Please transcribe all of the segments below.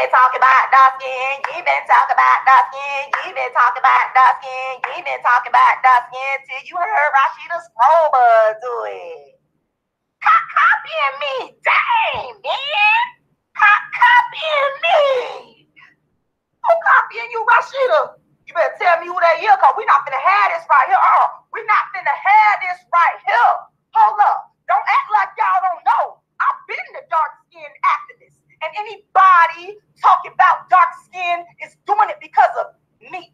Talk about dark skin. You been talking about dark skin. You been talking about dark skin. You been talking about dark skin till you heard Rashida Strober do it. Copying me, dang man. Copying me. Who copying you, Rashida? You better tell me who that is, cause we not finna have this right here. We not finna have this right here. Hold up. Don't act like y'all don't know. I've been the dark skin activist. And anybody talking about dark skin is doing it because of me,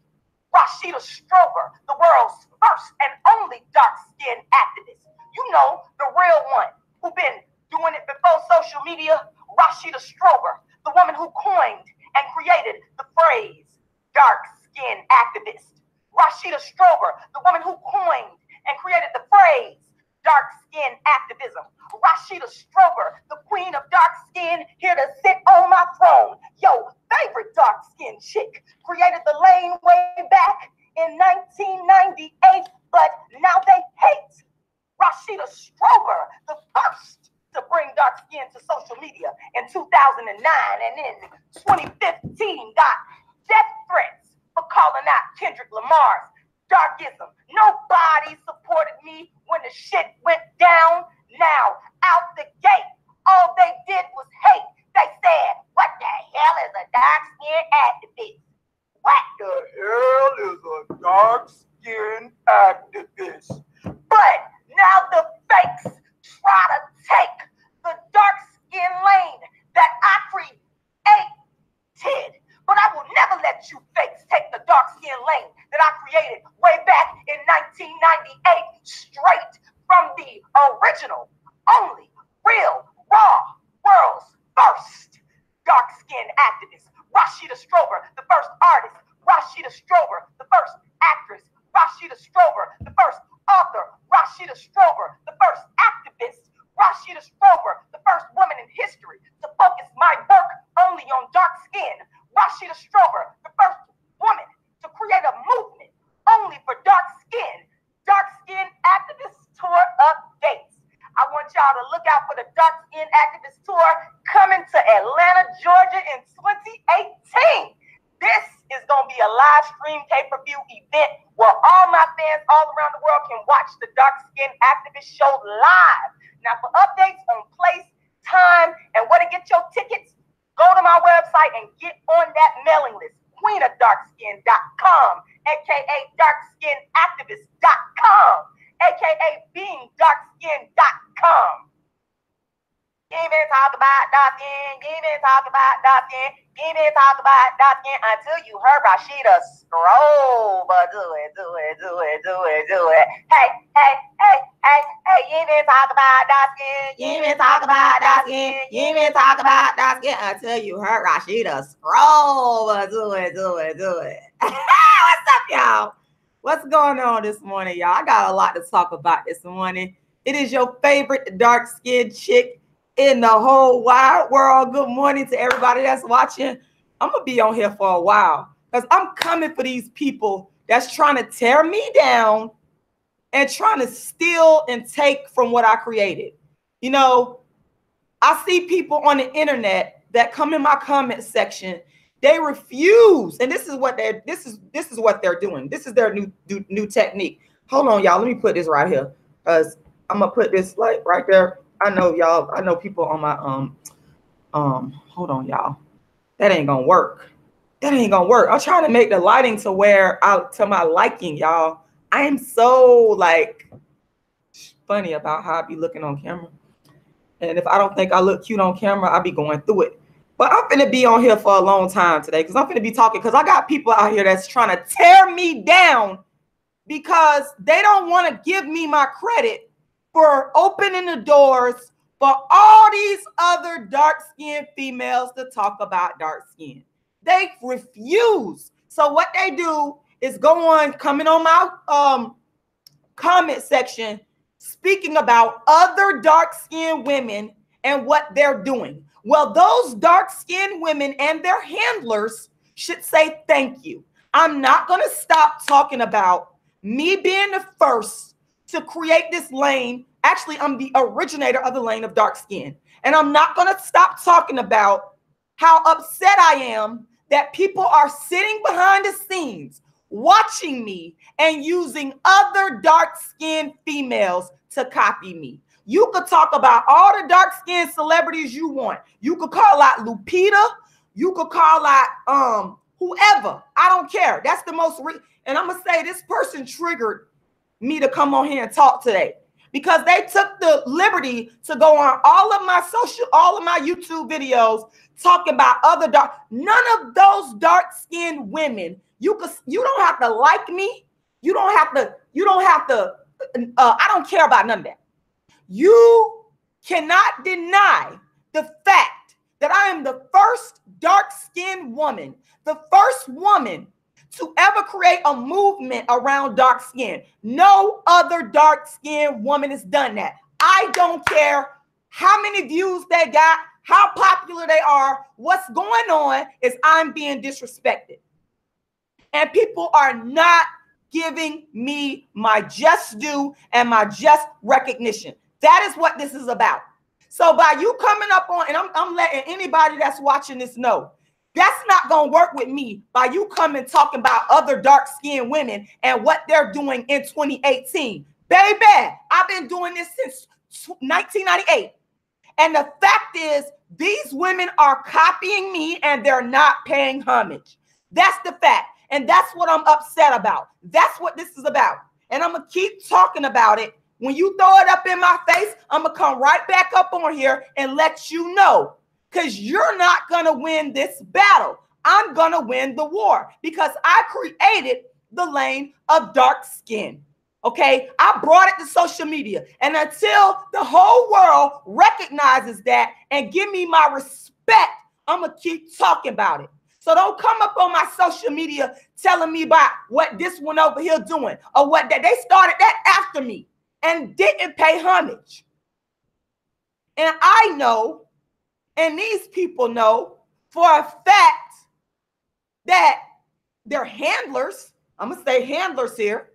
Rashida Strober, the world's first and only dark skin activist. You know, the real one who been doing it before social media, Rashida Strober, the woman who coined and created the phrase dark skin activist. Rashida Strober, the woman who coined and created the phrase dark skin activism. Rashida Strober, the queen of dark skin, here to sit on my throne. Yo, favorite dark skin chick, created the lane way back in 1998, but now they hate Rashida Strober, the first to bring dark skin to social media in 2009, and in 2015 got death threats for calling out Kendrick Lamar's darkism. Nobody supported me when the shit went down. Now, out the gate, all they did was hate. They said, what the hell is a dark skin activist? What the hell is a dark skin activist? But now the fakes try to take the dark skin lane that I created. But I will never let you fakes take the dark skin lane that I created way back in 1998, straight from the original, only, real, raw, world's first dark skin activist. Rashida Strober, the first artist. Rashida Strober, the first actress. Rashida Strober, the first author. Rashida Strober, the first activist. Rashida Strober, the first woman in history to focus my work only on dark skin. Rashida Strober, the first woman to create a movement only for dark skin. Dark skin activist tour updates. I want y'all to look out for the dark skin activist tour coming to Atlanta, Georgia in 2018. This is going to be a live stream pay-per-view event where all my fans all around the world can watch the dark skin activist show live. Now, for updates on place, time, and where to get your tickets, go to my website and get on that mailing list, queenofdarkskin.com, aka darkskinactivist.com, aka beingdarkskin.com. You ain't been talking about dark skin, you ain't been talking about dark skin, you ain't been talking about dark skin until you heard Rashida Strober. Do it. Hey, you ain't been talking about dark skin, you ain't been talking about dark skin, you ain't been talking about dark skin until you heard Rashida Strober. Do it. What's up, y'all? What's going on this morning, y'all? I got a lot to talk about this morning. It is your favorite dark-skinned chick in the whole wide world. Good morning to everybody that's watching. I'm going to be on here for a while because I'm coming for these people that's trying to tear me down and trying to steal and take from what I created. You know, I see people on the internet that come in my comment section. They refuse, and this is what they're doing. This is their new technique. Hold on, y'all. Let me put this right here because I'm gonna put this like right there. I know y'all. I know people on my Hold on, y'all. That ain't gonna work. I'm trying to make the lighting to where to my liking, y'all. I am so like funny about how I be looking on camera, and if I don't think I look cute on camera, I be going through it. But I'm finna be on here for a long time today because I'm finna be talking because I got people out here that's trying to tear me down because they don't want to give me my credit for opening the doors for all these other dark-skinned females to talk about dark skin. They refuse. So what they do is coming on my comment section, speaking about other dark-skinned women and what they're doing. Well, those dark-skinned women and their handlers should say thank you. I'm not going to stop talking about me being the first to create this lane. Actually, I'm the originator of the lane of dark skin. And I'm not going to stop talking about how upset I am that people are sitting behind the scenes watching me and using other dark-skinned females to copy me. You could talk about all the dark-skinned celebrities you want. You could call out Lupita. You could call out whoever. I don't care. That's the most and I'm gonna say this person triggered me to come on here and talk today because they took the liberty to go on all of my YouTube videos talking about other dark. None of those dark-skinned women. You don't have to like me. You don't have to. I don't care about none of that. You cannot deny the fact that I am the first dark-skinned woman, the first woman to ever create a movement around dark skin. No other dark-skinned woman has done that. I don't care how many views they got, how popular they are. What's going on is I'm being disrespected. And people are not giving me my just due and my just recognition. That is what this is about. So by you coming up on, and I'm letting anybody that's watching this know, that's not going to work with me by you coming talking about other dark-skinned women and what they're doing in 2018. Baby, I've been doing this since 1998. And the fact is, these women are copying me and they're not paying homage. That's the fact. And that's what I'm upset about. That's what this is about. And I'm going to keep talking about it. When you throw it up in my face, I'm going to come right back up on here and let you know. Because you're not going to win this battle. I'm going to win the war. Because I created the lane of dark skin. Okay? I brought it to social media. And until the whole world recognizes that and give me my respect, I'm going to keep talking about it. So don't come up on my social media telling me about what this one over here doing or what that. They started that after me and didn't pay homage. And I know, and these people know for a fact that they're handlers. I'm going to say handlers here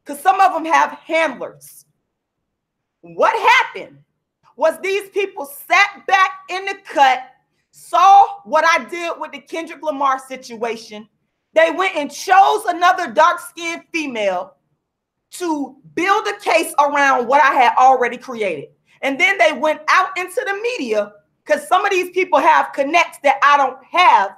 because some of them have handlers. What happened was these people sat back in the cut, saw what I did with the Kendrick Lamar situation. They went and chose another dark-skinned female to build a case around what I had already created. And then they went out into the media because some of these people have connects that I don't have.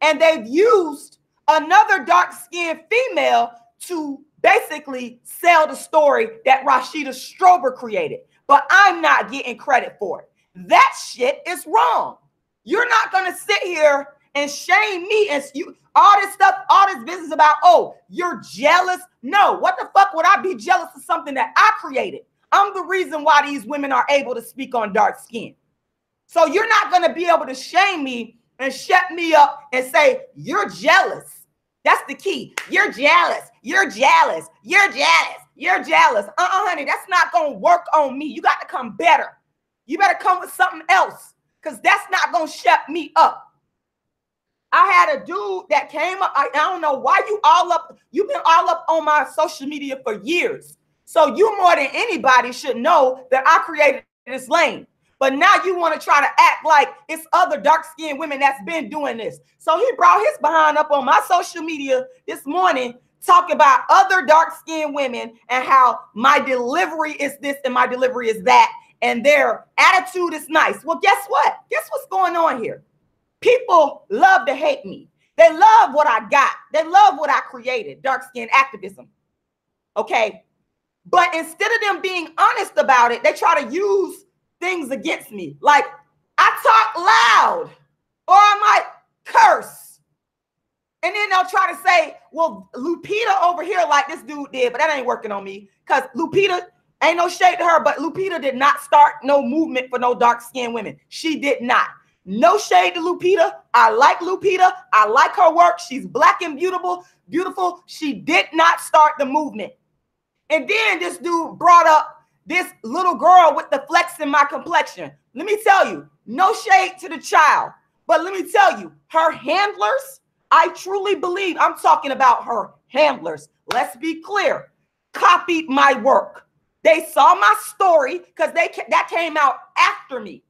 And they've used another dark-skinned female to basically sell the story that Rashida Strober created. But I'm not getting credit for it. That shit is wrong. You're not going to sit here and shame me and you all this stuff, all this business about, oh, you're jealous. No, what the fuck would I be jealous of something that I created? I'm the reason why these women are able to speak on dark skin. So you're not going to be able to shame me and shut me up and say, you're jealous. That's the key. You're jealous. You're jealous. You're jealous. You're jealous. Honey, that's not going to work on me. You got to come better. You better come with something else because that's not going to shut me up. I had a dude that came up. I don't know why you've been all up on my social media for years. So you more than anybody should know that I created this lane. But now you want to try to act like it's other dark-skinned women that's been doing this. So he brought his behind up on my social media this morning talking about other dark-skinned women and how my delivery is this and my delivery is that. And their attitude is nice. Well, guess what? Guess what's going on here? People love to hate me. They love what I got. They love what I created, dark-skinned activism. Okay? But instead of them being honest about it, they try to use things against me. Like, I talk loud or I might curse. And then they'll try to say, well, Lupita over here like this dude did, but that ain't working on me. Because Lupita, ain't no shade to her, but Lupita did not start no movement for no dark-skinned women. She did not. No shade to Lupita. I like Lupita. I like her work. She's black and beautiful. Beautiful. She did not start the movement. And then this dude brought up this little girl with the flecks in my complexion. Let me tell you, no shade to the child. But let me tell you, her handlers, I truly believe I'm talking about her handlers. Let's be clear. Copied my work. They saw my story because that came out after me.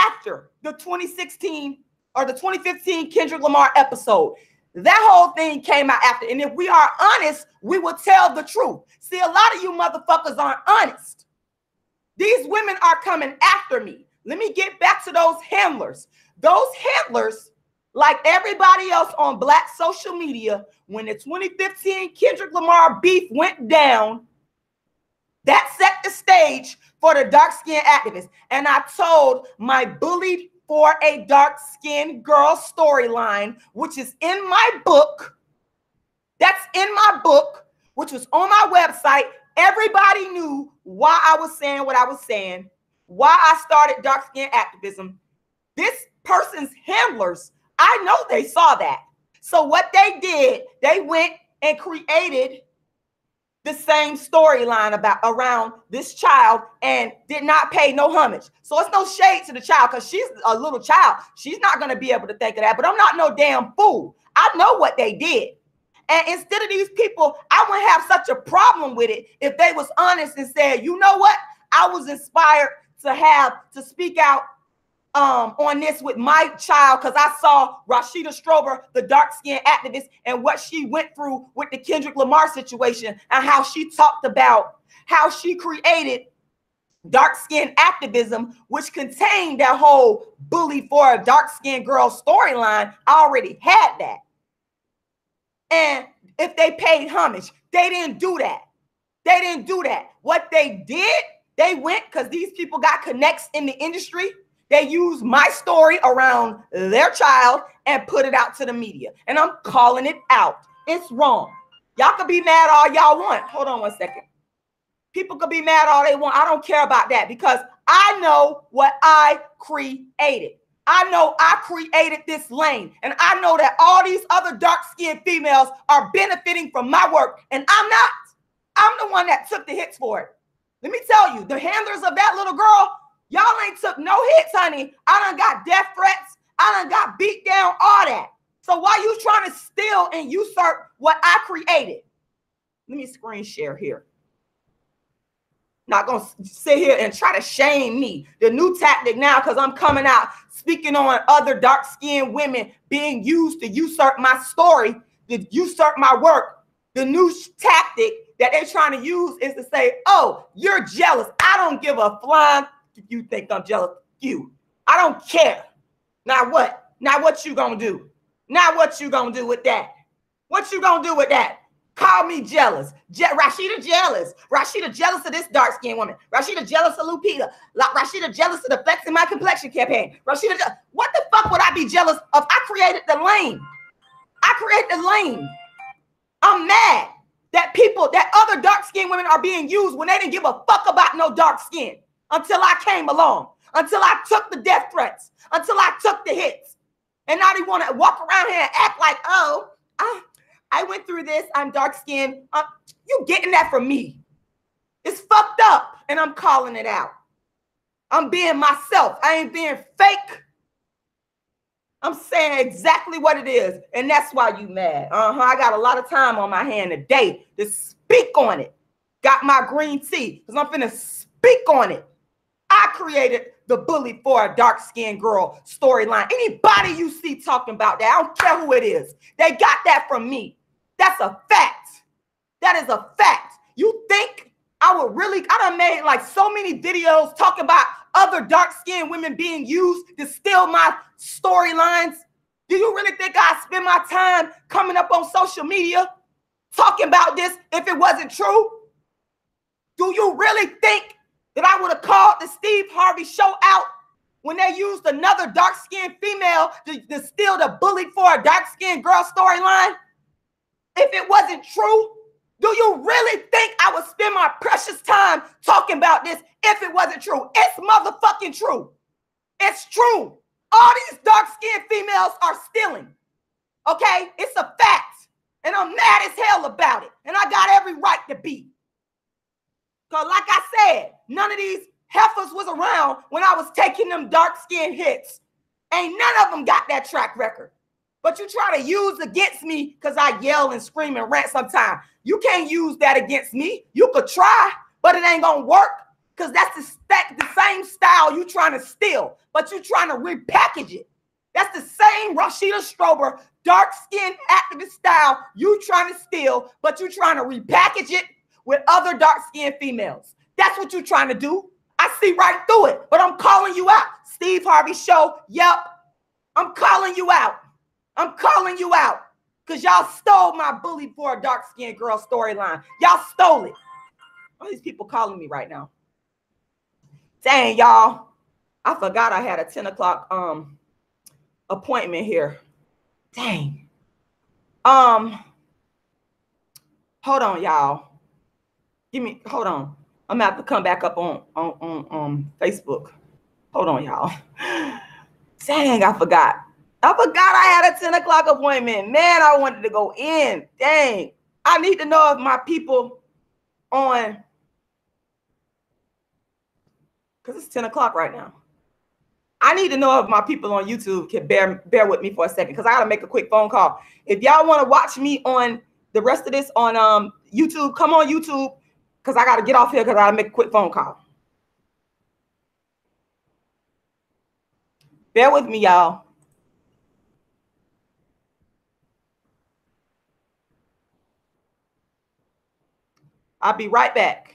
after the 2016 or the 2015 Kendrick Lamar episode. That whole thing came out after. And if we are honest, we will tell the truth. See, a lot of you motherfuckers aren't honest. These women are coming after me. Let me get back to those handlers. Those handlers, like everybody else on Black social media, when the 2015 Kendrick Lamar beef went down, that set the stage for the dark-skinned activists. And I told my Bullied for a Dark-Skinned Girl storyline, which is in my book. That's in my book, which was on my website. Everybody knew why I was saying what I was saying, why I started dark-skinned activism. This person's handlers, I know they saw that. So what they did, they went and created the same storyline around this child and did not pay no homage. So it's no shade to the child because she's a little child. She's not going to be able to think of that, but I'm not no damn fool. I know what they did. And instead of these people, I wouldn't have such a problem with it if they was honest and said, you know what? I was inspired to speak out on this with my child because I saw Rashida Strober, the dark-skinned activist, and what she went through with the Kendrick Lamar situation and how she talked about how she created dark-skinned activism, which contained that whole bully for a dark-skinned girl storyline. I already had that. And if they paid homage, they didn't do that. They didn't do that. What they did, they went, because these people got connects in the industry, they used my story around their child and put it out to the media. And I'm calling it out. It's wrong. Y'all could be mad all y'all want. Hold on 1 second. People could be mad all they want. I don't care about that because I know what I created. I know I created this lane. And I know that all these other dark-skinned females are benefiting from my work. And I'm not. I'm the one that took the hits for it. Let me tell you, the handlers of that little girl, y'all ain't took no hits, honey. I done got death threats. I done got beat down, all that. So why you trying to steal and usurp what I created? Let me screen share here. Not going to sit here and try to shame me. The new tactic now, because I'm coming out speaking on other dark-skinned women being used to usurp my story, to usurp my work. The new tactic that they're trying to use is to say, oh, you're jealous. I don't give a flying if you think I'm jealous of you. I don't care. Now what? Now what you gonna do? Now what you gonna do with that? What you gonna do with that? Call me jealous. Rashida jealous. Rashida jealous of this dark-skinned woman. Rashida jealous of Lupita. Rashida jealous of the Flexing My Complexion campaign. Rashida, what the fuck would I be jealous of? I created the lane. I created the lane. I'm mad that other dark-skinned women are being used when they didn't give a fuck about no dark skin until I came along, until I took the death threats, until I took the hits. And now they want to walk around here and act like, oh, I went through this. I'm dark-skinned. You getting that from me. It's fucked up, and I'm calling it out. I'm being myself. I ain't being fake. I'm saying exactly what it is, and that's why you mad. I got a lot of time on my hand today to speak on it. Got my green tea, because I'm finna speak on it. I created the Bullied for a Dark-Skinned Girl storyline. Anybody you see talking about that, I don't care who it is, they got that from me. That's a fact. That is a fact. You think I done made like so many videos talking about other dark-skinned women being used to steal my storylines? Do you really think I spend my time coming up on social media talking about this if it wasn't true? Do you really think that I would have called the Steve Harvey show out when they used another dark-skinned female to steal the Bullied for a Dark-Skinned Girl storyline? If it wasn't true, do you really think I would spend my precious time talking about this if it wasn't true? It's motherfucking true. It's true. All these dark-skinned females are stealing. Okay? It's a fact. And I'm mad as hell about it. And I got every right to be. Because like I said, none of these heifers was around when I was taking them dark-skinned hits. Ain't none of them got that track record. But you try to use against me because I yell and scream and rant sometimes. You can't use that against me. You could try, but it ain't going to work because that's the same style you you trying to steal, but you trying to repackage it. That's the same Rashida Strober, dark-skinned activist style you trying to steal, but you trying to repackage it with other dark-skinned females. That's what you trying to do. I see right through it, but I'm calling you out. Steve Harvey Show, yep. I'm calling you out. I'm calling you out because y'all stole my bullied for a dark-skinned girl storyline. Y'all stole it. All these people calling me right now. Dang, y'all. I forgot I had a 10 o'clock appointment here. Dang. Hold on, y'all. Hold on. I'm gonna have to come back up on Facebook. Hold on, y'all. Dang, I forgot. I had a 10 o'clock appointment. Man, I wanted to go in. Dang. I need to know if my people on, because it's 10 o'clock right now. I need to know if my people on YouTube can bear with me for a second, because I got to make a quick phone call. If y'all want to watch me on the rest of this on YouTube, come on YouTube, because I got to get off here because I got to make a quick phone call. Bear with me, y'all. I'll be right back.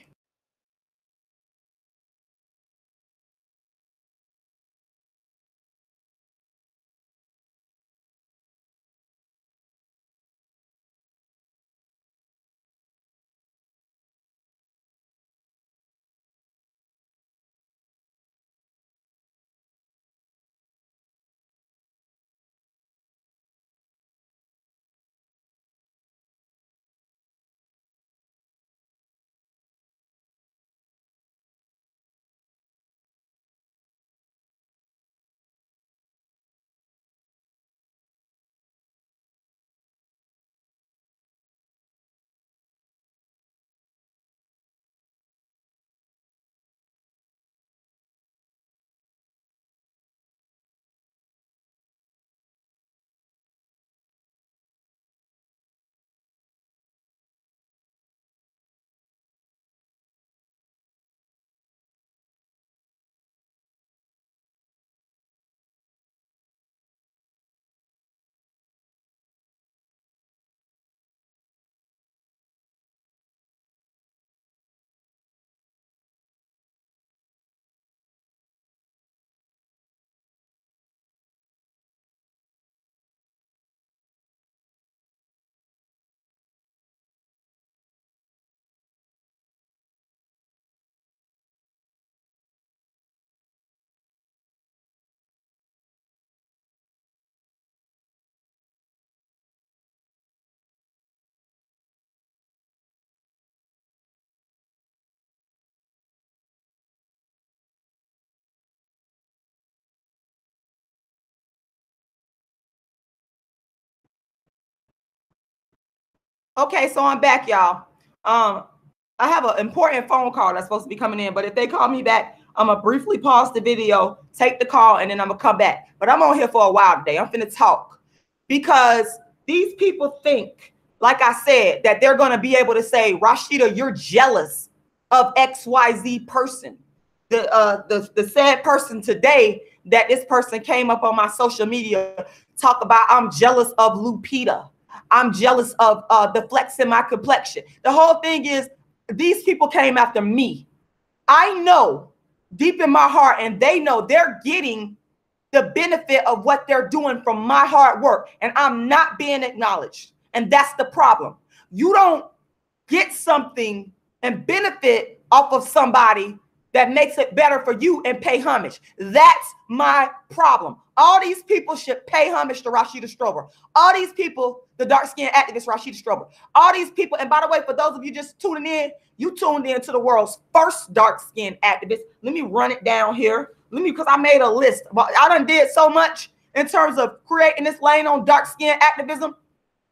Okay, so I'm back, y'all. I have an important phone call that's supposed to be coming in, but if they call me back, I'm gonna briefly pause the video, take the call, and then I'm gonna come back. But I'm on here for a while today. I'm finna talk because these people think, like I said, that they're gonna be able to say, Rashida, you're jealous of XYZ person. The sad person today that this person came up on my social media talk about, I'm jealous of Lupita. I'm jealous of the flex in my complexion. The whole thing is these people came after me. I know deep in my heart, and they know they're getting the benefit of what they're doing from my hard work, and I'm not being acknowledged. And that's the problem. You don't get something and benefit off of somebody that makes it better for you and pay homage. That's my problem. All these people should pay homage to Rashida Strober. All these people, the dark-skinned activist Rashida Strober. All these people, and by the way, for those of you just tuning in, you tuned in to the world's first dark-skinned activist. Let me run it down here. Because I made a list. I done did so much in terms of creating this lane on dark-skinned activism.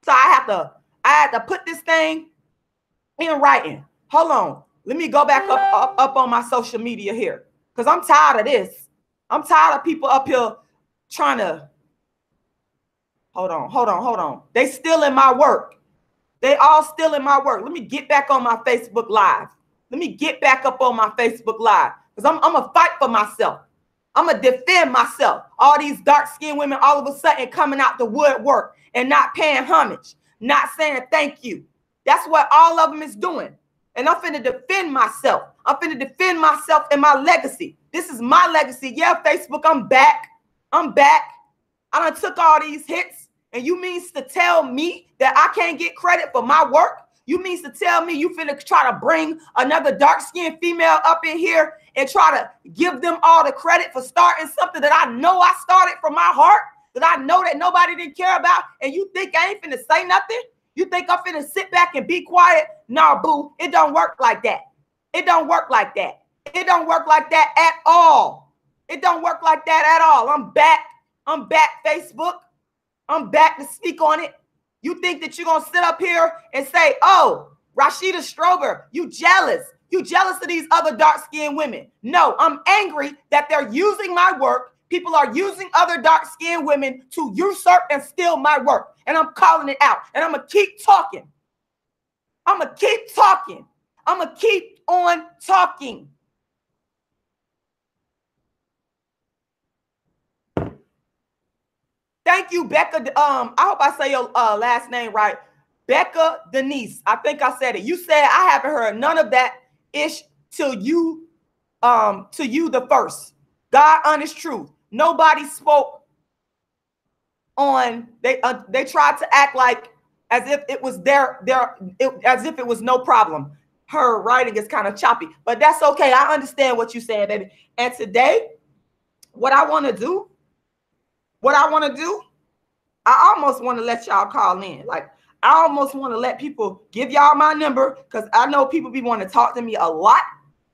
So I had to put this thing in writing. Hold on. Let me go back up on my social media here, because I'm tired of this. I'm tired of people up here trying to, hold on. They still in my work. They all still in my work. Let me get back on my Facebook Live. Let me get back up on my Facebook Live, because I'm going to fight for myself. I'm going to defend myself. All these dark-skinned women all of a sudden coming out the woodwork and not paying homage, not saying thank you. That's what all of them is doing. And I'm finna defend myself. I'm finna defend myself and my legacy. This is my legacy. Yeah, Facebook, I'm back. I'm back. I done took all these hits. And you means to tell me that I can't get credit for my work? You means to tell me you finna try to bring another dark-skinned female up in here and try to give them all the credit for starting something that I know I started from my heart, that I know that nobody didn't care about, and you think I ain't finna say nothing? You think I'm finna sit back and be quiet? Nah, boo, it don't work like that. It don't work like that. It don't work like that at all. It don't work like that at all. I'm back. I'm back, Facebook. I'm back to speak on it. You think that you're going to sit up here and say, oh, Rashida Strober, you jealous. You jealous of these other dark-skinned women. No, I'm angry that they're using my work. People are using other dark-skinned women to usurp and steal my work. And I'm calling it out. And I'm going to keep talking. I'm going to keep talking. I'm going to keep on talking. Thank you, Becca. I hope I say your last name right. Becca Denise. I think I said it. You said I haven't heard none of that ish till you the first. God, honest truth. Nobody spoke on. They tried to act like as if it was as if it was no problem. Her writing is kind of choppy, but that's okay. I understand what you're saying, baby. And today, what I want to do, I almost want to let y'all call in. Like, I almost want to let people give y'all my number because I know people be wanting to talk to me a lot.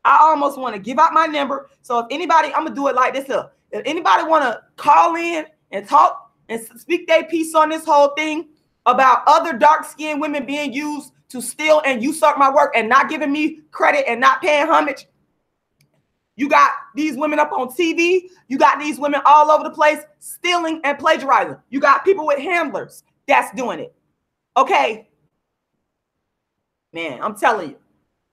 I almost want to give out my number. So if anybody, I'm going to do it like this. If anybody want to call in and talk and speak their piece on this whole thing about other dark-skinned women being used to steal and usurp my work and not giving me credit and not paying homage, you got these women up on TV. You got these women all over the place stealing and plagiarizing. You got people with handlers that's doing it. Okay. Man, I'm telling you,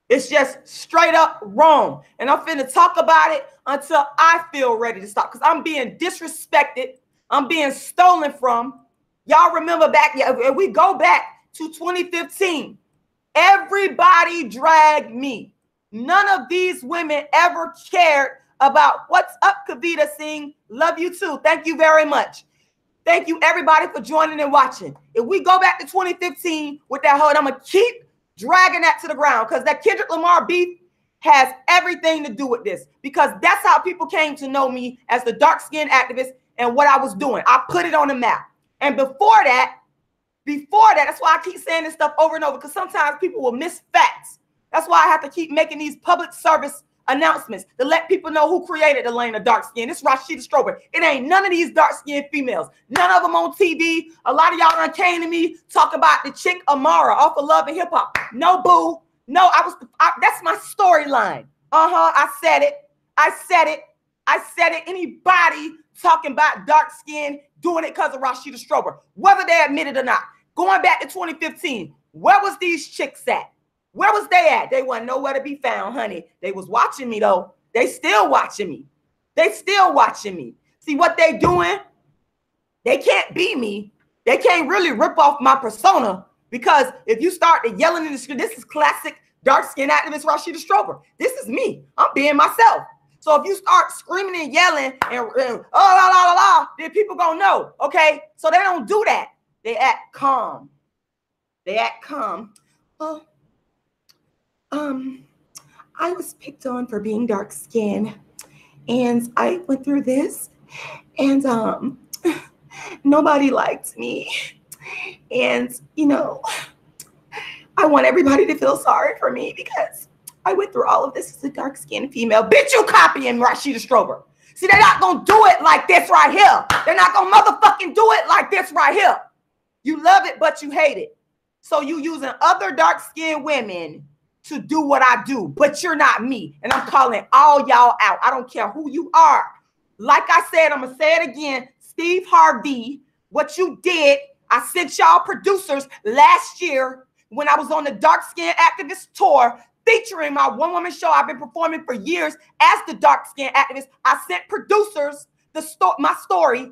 it's just straight up wrong. And I'm finna talk about it until I feel ready to stop because I'm being disrespected. I'm being stolen from. Y'all remember back, if we go back to 2015, everybody dragged me. None of these women ever cared about what's up, Kavita Singh. Love you too. Thank you very much. Thank you, everybody, for joining and watching. If we go back to 2015 with that whole, I'm going to keep dragging that to the ground because that Kendrick Lamar beef has everything to do with this because that's how people came to know me as the dark-skinned activist and what I was doing. I put it on the map. And before that, that's why I keep saying this stuff over and over because sometimes people will miss facts. That's why I have to keep making these public service announcements to let people know who created the lane of dark skin. It's Rashida Strober. It ain't none of these dark skinned females. None of them on TV. A lot of y'all done came to me talk about the chick Amara off of Love and Hip Hop. No, boo. No, that's my storyline. I said it. I said it. Anybody talking about dark skin doing it because of Rashida Strober, whether they admit it or not. Going back to 2015, where was these chicks at? Where was they at? They wasn't nowhere to be found, honey. They was watching me, though. They still watching me. See what they doing? They can't be me. They can't really rip off my persona because if you start yelling in the screen, this is classic dark-skinned activist Rashida Strober. This is me. I'm being myself. So if you start screaming and yelling and then people gonna know, okay? So they don't do that. They act calm. Well, I was picked on for being dark skinned and I went through this and nobody liked me. And, I want everybody to feel sorry for me because I went through all of this as a dark skinned female. Bitch, you copying Rashida Strober. See, they're not going to do it like this right here. They're not going to motherfucking do it like this right here. You love it, but you hate it. So you using other dark skinned women to do what I do, but you're not me. And I'm calling all y'all out. I don't care who you are. Like I said, I'm going to say it again. Steve Harvey, what you did, I sent y'all producers last year when I was on the dark skin activist tour featuring my one-woman show I've been performing for years as the dark-skinned activist. I sent producers my story.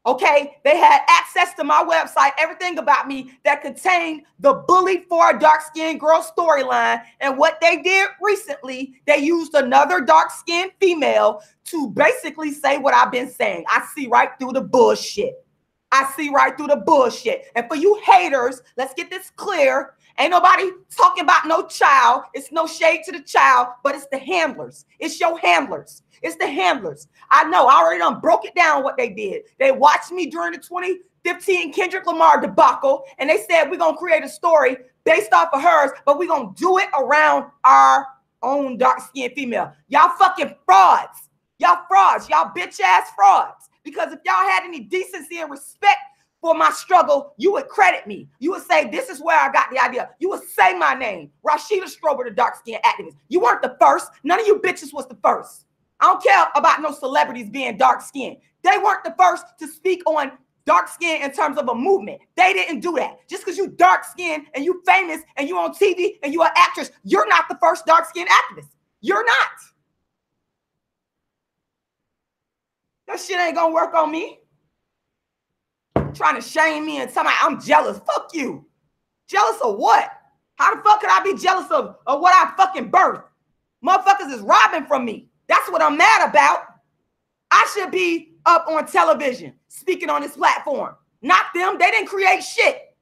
Okay, they had access to my website, everything about me that contained the Bullied for a dark-skinned girl storyline. And what they did recently, they used another dark-skinned female to basically say what I've been saying. I see right through the bullshit. I see right through the bullshit. And for you haters, let's get this clear. Ain't nobody talking about no child. It's no shade to the child, but it's the handlers. It's your handlers. It's the handlers. I know. I already done broke it down what they did. They watched me during the 2015 Kendrick Lamar debacle, and they said we're going to create a story based off of hers, but we're going to do it around our own dark-skinned female. Y'all fucking frauds. Y'all frauds. Y'all bitch-ass frauds. Because if y'all had any decency and respect for my struggle, you would credit me. You would say, this is where I got the idea. You would say my name, Rashida Strober, the dark-skinned activist. You weren't the first. None of you bitches was the first. I don't care about no celebrities being dark-skinned. They weren't the first to speak on dark-skinned in terms of a movement. They didn't do that. Just because you dark-skinned and you famous and you on TV and you an actress, you're not the first dark-skinned activist. You're not. That shit ain't gonna work on me. Trying to shame me and tell me I'm jealous. Fuck you. Jealous of what? How the fuck could I be jealous of what I fucking birthed? Motherfuckers is robbing from me. That's what I'm mad about. I should be up on television speaking on this platform. Not them. They didn't create shit.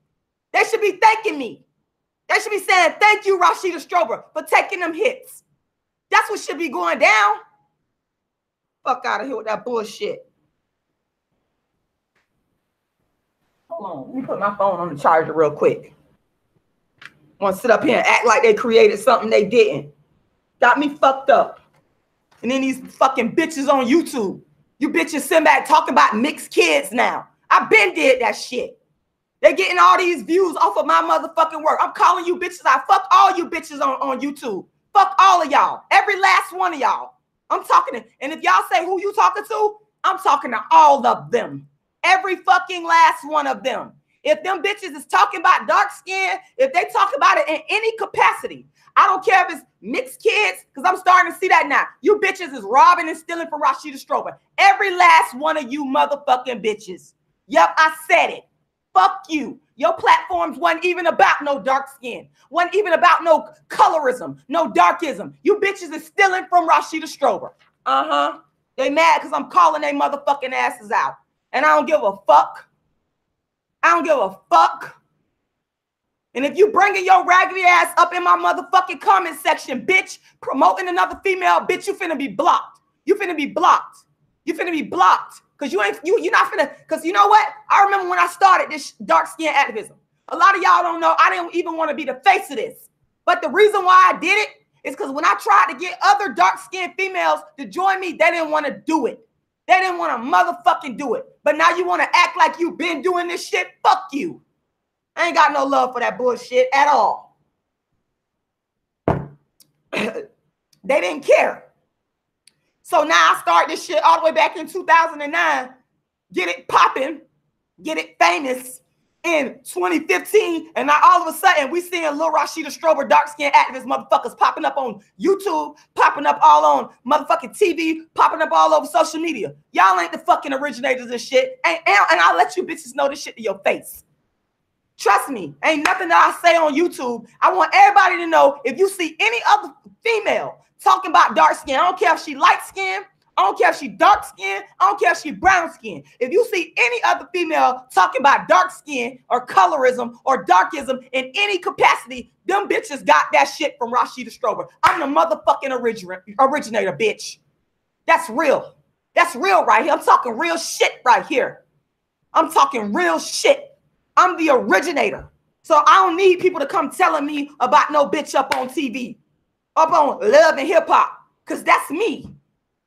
They should be thanking me. They should be saying, thank you, Rashida Strober, for taking them hits. That's what should be going down. Fuck out of here with that bullshit. Hold on. Let me put my phone on the charger real quick. Want to sit up here and act like they created something they didn't. Got me fucked up. And then these fucking bitches on YouTube. You bitches sitting back talking about mixed kids now. I been did that shit. They getting all these views off of my motherfucking work. I'm calling you bitches out. Fuck all you bitches on YouTube. Fuck all of y'all. Every last one of y'all. I'm talking to, and if y'all say who you talking to, I'm talking to all of them. Every fucking last one of them. If them bitches is talking about dark skin, if they talk about it in any capacity, I don't care if it's mixed kids, because I'm starting to see that now. You bitches is robbing and stealing from Rashida Strober. Every last one of you motherfucking bitches. Yep, I said it. Fuck you. Your platforms wasn't even about no dark skin. Wasn't even about no colorism, no darkism. You bitches is stealing from Rashida Strober. Uh-huh. They mad because I'm calling they motherfucking asses out. And I don't give a fuck. I don't give a fuck. And if you bringing your raggedy ass up in my motherfucking comment section, bitch, promoting another female, bitch, you finna be blocked. You finna be blocked. You finna be blocked. Because you're not finna, because you know what? I remember when I started this dark skin activism. A lot of y'all don't know, I didn't even want to be the face of this. But the reason why I did it is because when I tried to get other dark skinned females to join me, they didn't want to do it. They didn't want to motherfucking do it. But now you want to act like you've been doing this shit? Fuck you. I ain't got no love for that bullshit at all. They didn't care. So now I start this shit all the way back in 2009, get it popping, get it famous in 2015, and now all of a sudden we seeing Lil Rashida Strober dark-skinned activist motherfuckers popping up on YouTube, popping up all on motherfucking TV, popping up all over social media. Y'all ain't the fucking originators of shit, and I'll let you bitches know this shit to your face. Trust me, ain't nothing that I say on YouTube. I want everybody to know if you see any other female talking about dark skin, I don't care if she light skin, I don't care if she dark skin, I don't care if she brown skin. If you see any other female talking about dark skin or colorism or darkism in any capacity, them bitches got that shit from Rashida Strober. I'm the motherfucking originator, bitch. That's real. That's real right here. I'm talking real shit right here. I'm talking real shit. I'm the originator. So I don't need people to come telling me about no bitch up on TV. Up on Love and Hip Hop, because that's me.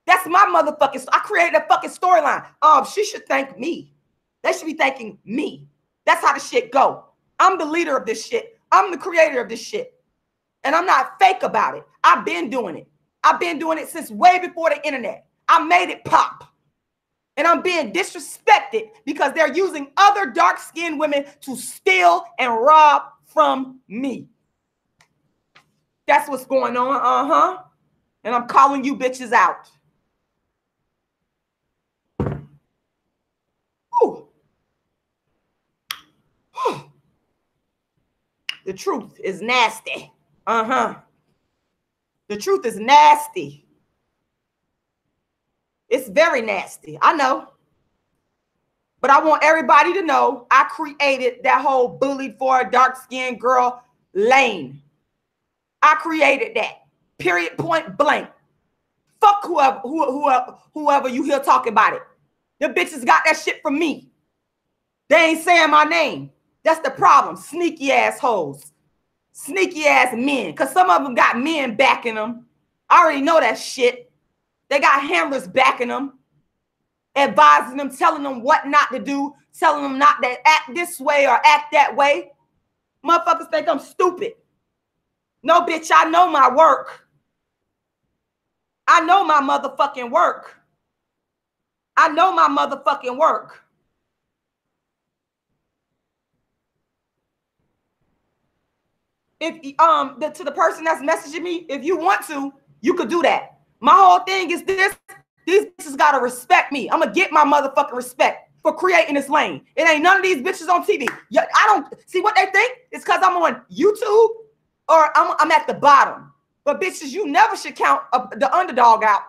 That's my motherfucking, I created a fucking storyline. She should thank me. They should be thanking me. That's how the shit go. I'm the leader of this shit. I'm the creator of this shit. And I'm not fake about it. I've been doing it. I've been doing it since way before the internet. I made it pop. And I'm being disrespected because they're using other dark-skinned women to steal and rob from me. That's what's going on. And I'm calling you bitches out. Whew. The truth is nasty. The truth is nasty. It's very nasty. I know. But I want everybody to know I created that whole bullied for a dark-skinned girl lane. I created that. Period, point blank. Fuck whoever you hear talking about it. The bitches got that shit from me. They ain't saying my name. That's the problem. Sneaky assholes. Sneaky ass men. Because some of them got men backing them. I already know that shit. They got handlers backing them. Advising them, telling them what not to do. Telling them not to act this way or act that way. Motherfuckers think I'm stupid. No, bitch, I know my work. I know my motherfucking work. I know my motherfucking work. If to the person that's messaging me, if you want to, you could do that. My whole thing is this: these bitches gotta respect me. I'm gonna get my motherfucking respect for creating this lane. It ain't none of these bitches on TV. I don't see what they think. It's because I'm on YouTube or I'm at the bottom. But bitches, you never should count the underdog out.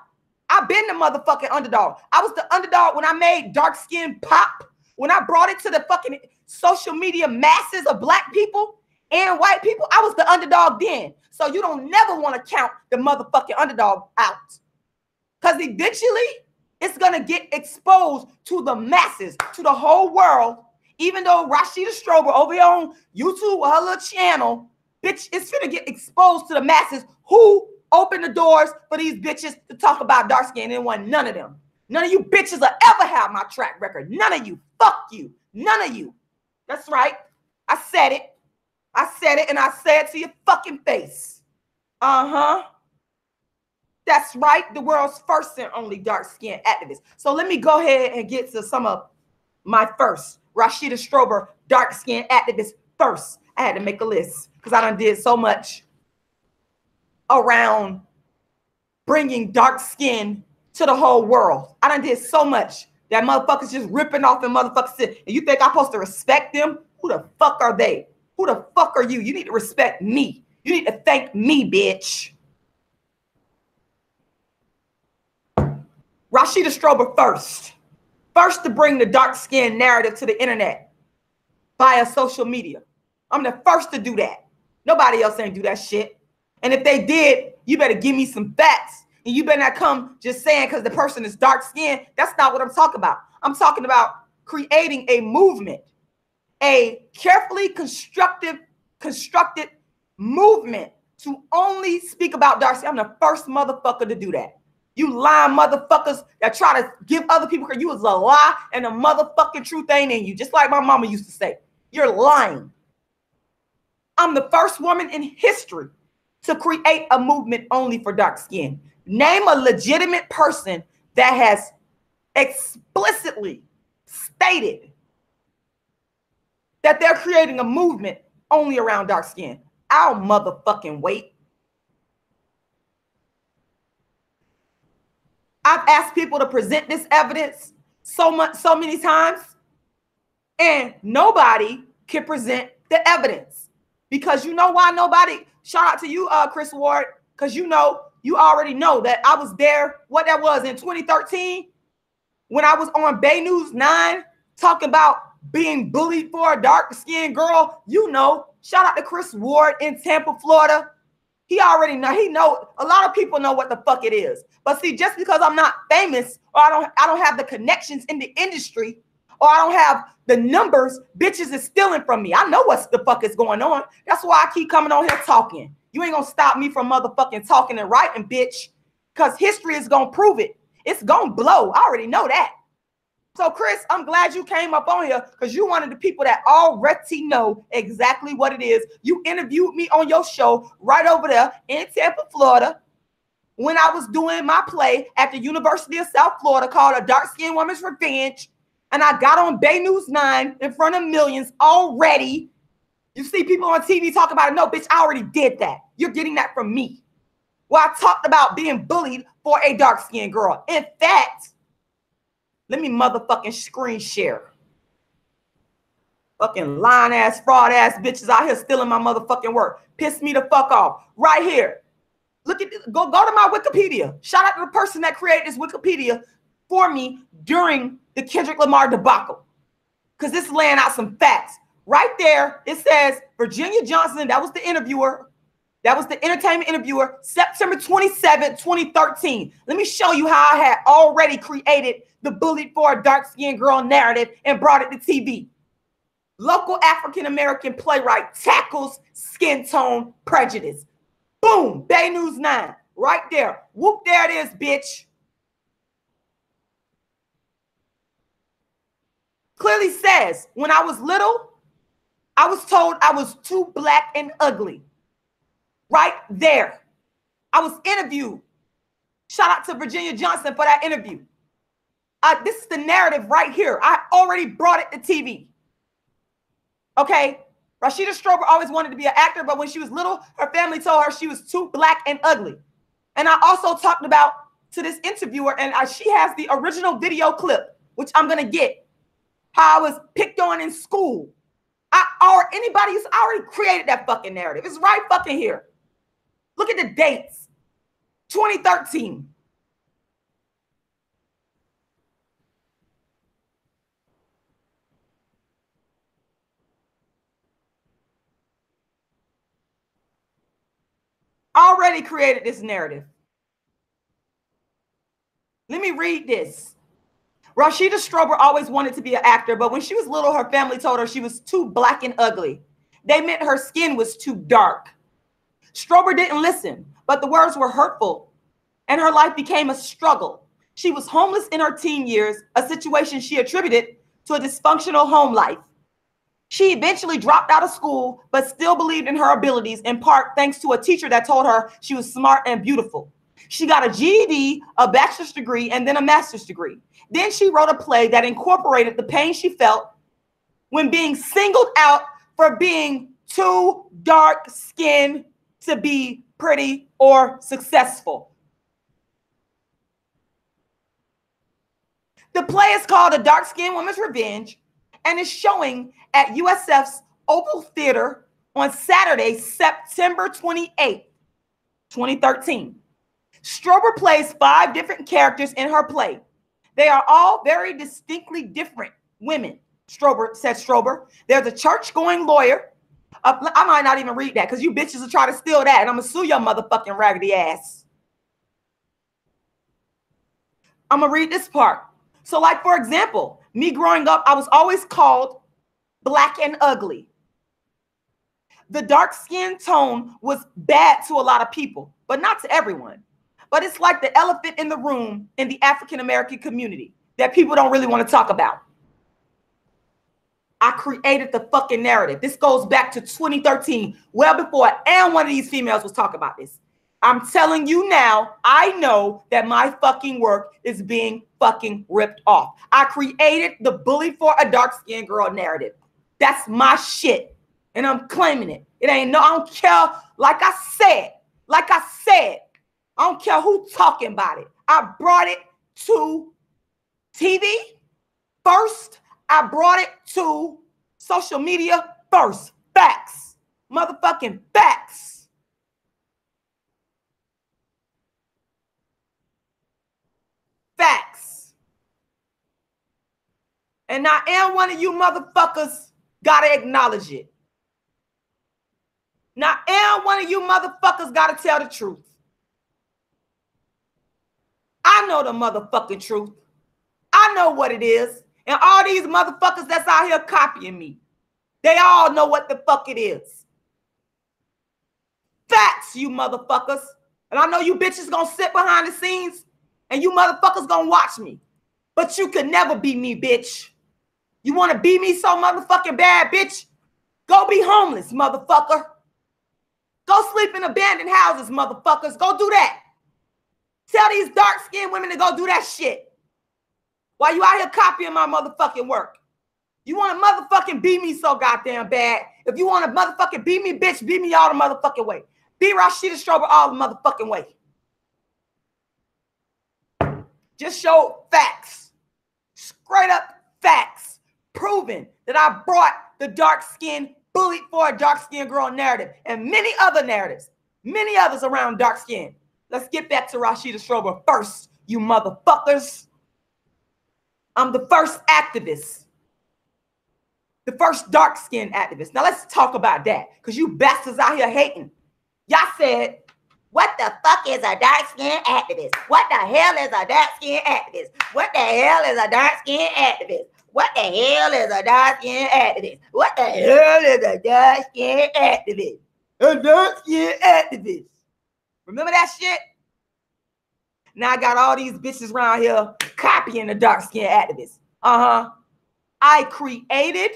I've been the motherfucking underdog. I was the underdog when I made dark skin pop. When I brought it to the fucking social media masses of black people and white people, I was the underdog then. So you don't never want to count the motherfucking underdog out. Because eventually, it's going to get exposed to the masses, to the whole world. Even though Rashida Strober over here on YouTube or her little channel, bitch, it's going to get exposed to the masses who opened the doors for these bitches to talk about dark skin. It wasn't none of them. None of you bitches will ever have my track record. None of you. Fuck you. None of you. That's right. I said it. I said it, and I said it to your fucking face. That's right. The world's first and only dark-skinned activist. So let me go ahead and get to some of my first. Rashida Strober, dark-skinned activist first. I had to make a list because I done did so much around bringing dark skin to the whole world. I done did so much that motherfuckers just ripping off and motherfuckers sit. And you think I'm supposed to respect them? Who the fuck are they? Who the fuck are you? You need to respect me. You need to thank me, bitch. Rashida Strober first. First to bring the dark skin narrative to the internet via social media. I'm the first to do that. Nobody else ain't do that shit. And if they did, you better give me some facts. And you better not come just saying because the person is dark skinned. That's not what I'm talking about. I'm talking about creating a movement, a carefully constructed movement to only speak about dark skin. I'm the first motherfucker to do that. You lying motherfuckers that try to give other people credit. You was a lie and the motherfucking truth ain't in you. Just like my mama used to say, you're lying. I'm the first woman in history to create a movement only for dark skin. Name a legitimate person that has explicitly stated that they're creating a movement only around dark skin. I'll motherfucking wait. I've asked people to present this evidence so many times, and nobody can present the evidence. Because you know why nobody? Shout out to you, Chris Ward, because you already know that I was there, what that was in 2013, when I was on Bay News 9 talking about being bullied for a dark-skinned girl. Shout out to Chris Ward in Tampa, Florida. He already know. A lot of people know what the fuck it is. But see, just because I'm not famous or I don't have the connections in the industry or I don't have the numbers, bitches is stealing from me. I know what the fuck is going on. That's why I keep coming on here talking. You ain't gonna stop me from motherfucking talking and writing, bitch, because history is gonna prove it. It's gonna blow. I already know that. So, Chris, I'm glad you came up on here because you one of the people that already know exactly what it is. You interviewed me on your show right over there in Tampa, Florida, when I was doing my play at the University of South Florida called A Dark-Skinned Woman's Revenge. And I got on Bay News 9 in front of millions already. You see people on TV talk about it. No, bitch, I already did that. You're getting that from me. Well, I talked about being bullied for a dark-skinned girl. In fact, let me motherfucking screen share. Fucking lying-ass, fraud-ass bitches out here stealing my motherfucking work. Piss me the fuck off. Right here. Look at this. Go to my Wikipedia. Shout out to the person that created this Wikipedia for me during the Kendrick Lamar debacle. Because this is laying out some facts. Right there, it says Virginia Johnson, that was the interviewer. That was the entertainment interviewer, September 27, 2013. Let me show you how I had already created the bullied for a dark-skinned girl narrative and brought it to TV. Local African-American playwright tackles skin tone prejudice. Boom, Bay News 9, right there. Whoop, there it is, bitch. Clearly says, when I was little, I was told I was too black and ugly. Right there. I was interviewed. Shout out to Virginia Johnson for that interview. This is the narrative right here. I already brought it to TV. Okay? Rashida Strober always wanted to be an actor, but when she was little, her family told her she was too black and ugly. And I also talked about to this interviewer, and she has the original video clip, which I'm going to get, how I was picked on in school. Anybody who's already created that fucking narrative. It's right fucking here. Look at the dates. 2013. Already created this narrative. Let me read this. Rashida Strober always wanted to be an actor, but when she was little, her family told her she was too black and ugly. They meant her skin was too dark. Strober didn't listen, but the words were hurtful, and her life became a struggle. She was homeless in her teen years, a situation she attributed to a dysfunctional home life. She eventually dropped out of school, but still believed in her abilities, in part thanks to a teacher that told her she was smart and beautiful. She got a GED, a bachelor's degree, and then a master's degree. Then she wrote a play that incorporated the pain she felt when being singled out for being too dark-skinned to be pretty or successful. The play is called A Dark-Skinned Woman's Revenge and is showing at USF's Opal Theater on Saturday, September 28, 2013. Strober plays 5 different characters in her play. They are all very distinctly different women, said Strober. There's a church-going lawyer. I might not even read that because you bitches will try to steal that, and I'm going to sue your motherfucking raggedy ass. I'm going to read this part. So, like, for example, me growing up, I was always called black and ugly. The dark skin tone was bad to a lot of people, but not to everyone. But it's like the elephant in the room in the African-American community that people don't really want to talk about. I created the fucking narrative. This goes back to 2013, well before and one of these females was talking about this. I'm telling you now, I know that my fucking work is being fucking ripped off. I created the bully for a dark-skinned girl narrative. That's my shit. And I'm claiming it. It ain't I don't care. Like I said, I don't care who talking about it. I brought it to TV first. I brought it to social media first. Facts. Motherfucking facts. Facts. And I am one of you motherfuckers gotta acknowledge it. Now, and one of you motherfuckers got to tell the truth. I know the motherfucking truth. I know what it is. And all these motherfuckers that's out here copying me, they all know what the fuck it is. Facts, you motherfuckers. And I know you bitches gonna sit behind the scenes and you motherfuckers gonna watch me. But you could never be me, bitch. You want to be me so motherfucking bad, bitch? Go be homeless, motherfucker. Go sleep in abandoned houses, motherfuckers. Go do that. Tell these dark-skinned women to go do that shit. While you out here copying my motherfucking work. You want to motherfucking beat me so goddamn bad. If you want to motherfucking beat me, bitch, beat me all the motherfucking way. Be Rashida Strober all the motherfucking way. Just show facts. Straight up facts. Proving that I brought the dark-skinned, bullied for a dark-skinned girl narrative and many other narratives. Many others around dark skin. Let's get back to Rashida Strober first, you motherfuckers. I'm the first activist. The first dark-skinned activist. Now let's talk about that, because you bastards out here hating. Y'all said, what the fuck is a dark-skinned activist? What the hell is a dark-skinned activist? What the hell is a dark-skinned activist? What the hell is a dark-skinned activist? What the hell is a dark-skinned activist? A dark-skinned activist. Remember that shit? Now I got all these bitches around here copying the dark-skinned activists. I created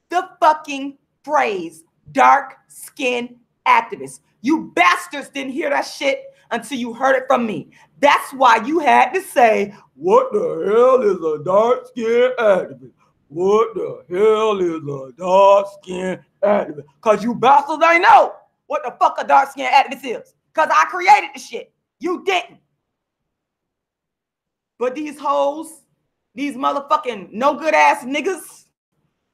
the fucking phrase dark-skinned activist. You bastards didn't hear that shit until you heard it from me. That's why you had to say, what the hell is a dark-skinned activist? What the hell is a dark-skinned activist? Because you bastards ain't know what the fuck a dark-skinned activist is. Because I created the shit. You didn't. But these hoes, these motherfucking no good ass niggas,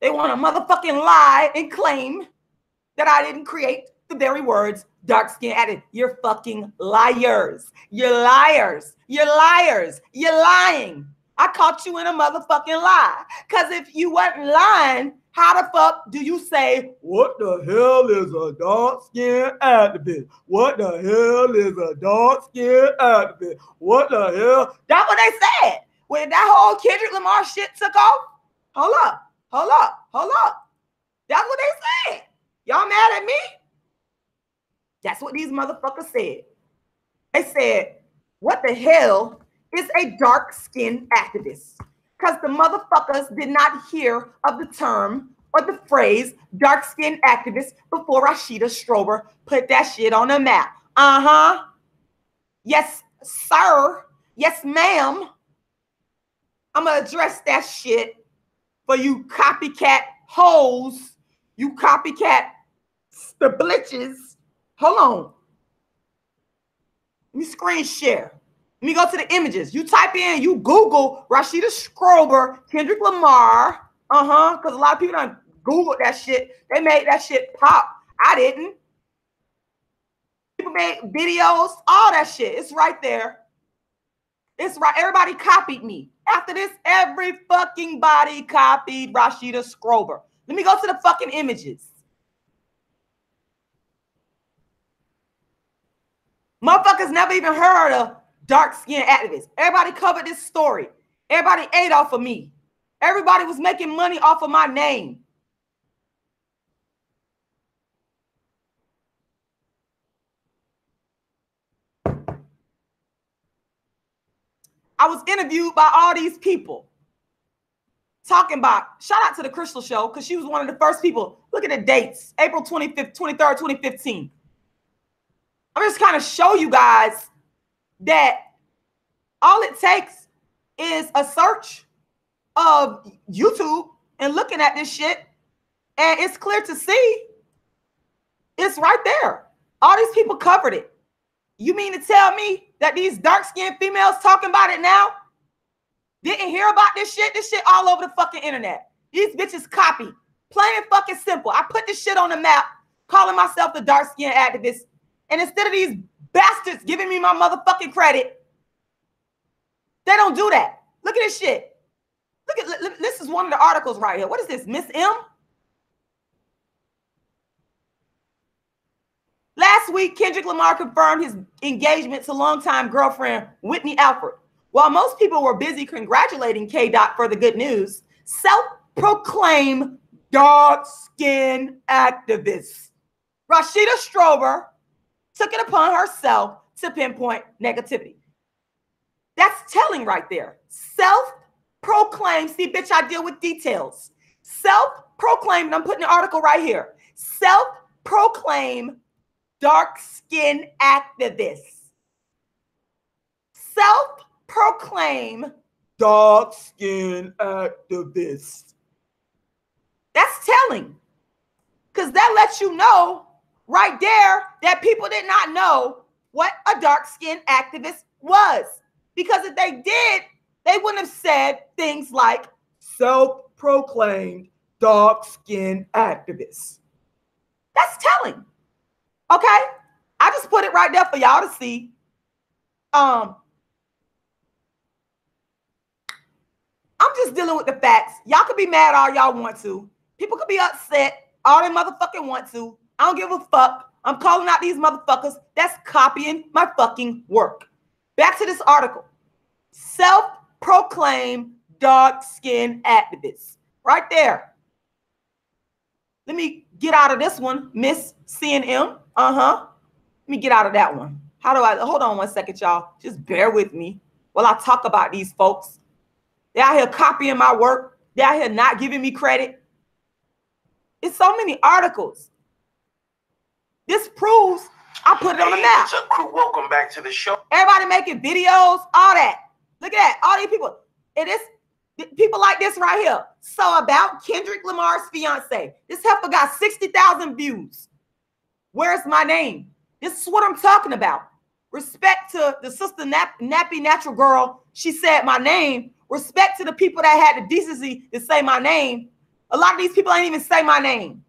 they want to motherfucking lie and claim that I didn't create the very words dark-skinned activist. You're fucking liars. You're liars. You're liars. You're lying. I caught you in a motherfucking lie. Because if you weren't lying, how the fuck do you say, what the hell is a dark-skinned activist? What the hell is a dark-skinned activist? What the hell? That's what they said. When that whole Kendrick Lamar shit took off. Hold up. Hold up. Hold up. That's what they said. Y'all mad at me? That's what these motherfuckers said. They said, what the hell is a dark-skinned activist? Because the motherfuckers did not hear of the term or the phrase dark-skinned activist before Rashida Strober put that shit on the map. Yes, sir. Yes, ma'am. I'm going to address that shit for you copycat hoes, you copycat stabliches. Hold on. Let me screen share. Let me go to the images. You type in, you Google Rashida Strober, Kendrick Lamar. Because a lot of people done Googled that shit. They made that shit pop. I didn't. People made videos, all that shit. It's right there. It's right. Everybody copied me. After this, every fucking body copied Rashida Strober. Let me go to the fucking images. Motherfuckers never even heard of dark-skinned activists. Everybody covered this story. Everybody ate off of me. Everybody was making money off of my name. I was interviewed by all these people talking about, shout out to the Crystal Show, because she was one of the first people. Look at the dates, April 25th, 23rd, 2015. I'm just kind of show you guys that all it takes is a search of YouTube and looking at this shit, and it's clear to see. It's right there. All these people covered it. You mean to tell me that these dark-skinned females talking about it now didn't hear about this shit? This shit all over the fucking internet. These bitches copy. Plain and fucking simple. I put this shit on the map, calling myself the dark-skinned activist. And instead of these bastards giving me my motherfucking credit, they don't do that. Look at this shit. Look at this is one of the articles right here. What is this, Miss M? Last week, Kendrick Lamar confirmed his engagement to longtime girlfriend Whitney Alford. While most people were busy congratulating K-Dot for the good news, self-proclaimed dark-skinned activist Rashida Strober took it upon herself to pinpoint negativity. That's telling right there. Self-proclaimed. See, bitch, I deal with details. Self-proclaimed. I'm putting the article right here. Self-proclaimed dark-skinned activists. Self-proclaimed dark-skinned activists. That's telling. Because that lets you know right there that people did not know what a dark-skinned activist was. Because if they did, they wouldn't have said things like self-proclaimed dark-skinned activists. That's telling. Okay? I just put it right there for y'all to see. I'm just dealing with the facts. Y'all could be mad all y'all want to. People could be upset all they motherfucking want to. I don't give a fuck. I'm calling out these motherfuckers that's copying my fucking work. Back to this article. Self-proclaimed dark-skinned activists. Right there. Let me get out of this one, Miss CNM. Let me get out of that one. How do I, hold on one second, y'all. Just bear with me while I talk about these folks. They're out here copying my work. They're out here not giving me credit. It's so many articles. This proves I put it on the map. Welcome back to the show. Everybody making videos, all that. Look at that. All these people. It is people like this right here. So about Kendrick Lamar's fiance. This heifer got 60,000 views. Where's my name? This is what I'm talking about. Respect to the sister Nappy Natural Girl. She said my name. Respect to the people that had the decency to say my name. A lot of these people ain't even say my name.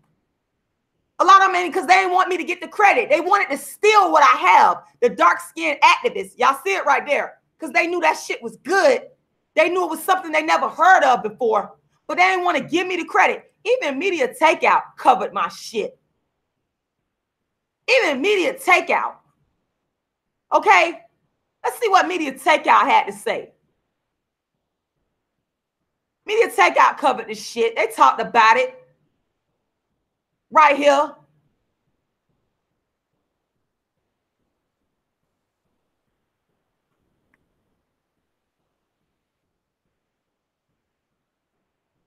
A lot of them ain't, because they didn't want me to get the credit. They wanted to steal what I have. The dark-skinned activists. Y'all see it right there. Because they knew that shit was good. They knew it was something they never heard of before. But they didn't want to give me the credit. Even Media Takeout covered my shit. Even Media Takeout. Okay? Let's see what Media Takeout had to say. Media Takeout covered this shit. They talked about it. Right here.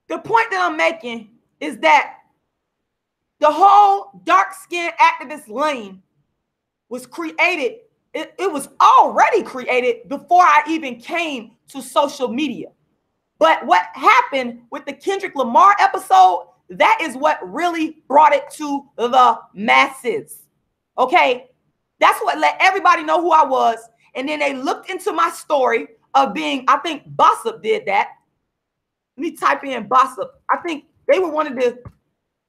The point that I'm making is that the whole dark-skinned activist lane was created. It was already created before I even came to social media. But what happened with the Kendrick Lamar episode, that is what really brought it to the masses. Okay? That's what let everybody know who I was. And then they looked into my story of being, I think Bossip did that. Let me type in Bossip. I think they were one of the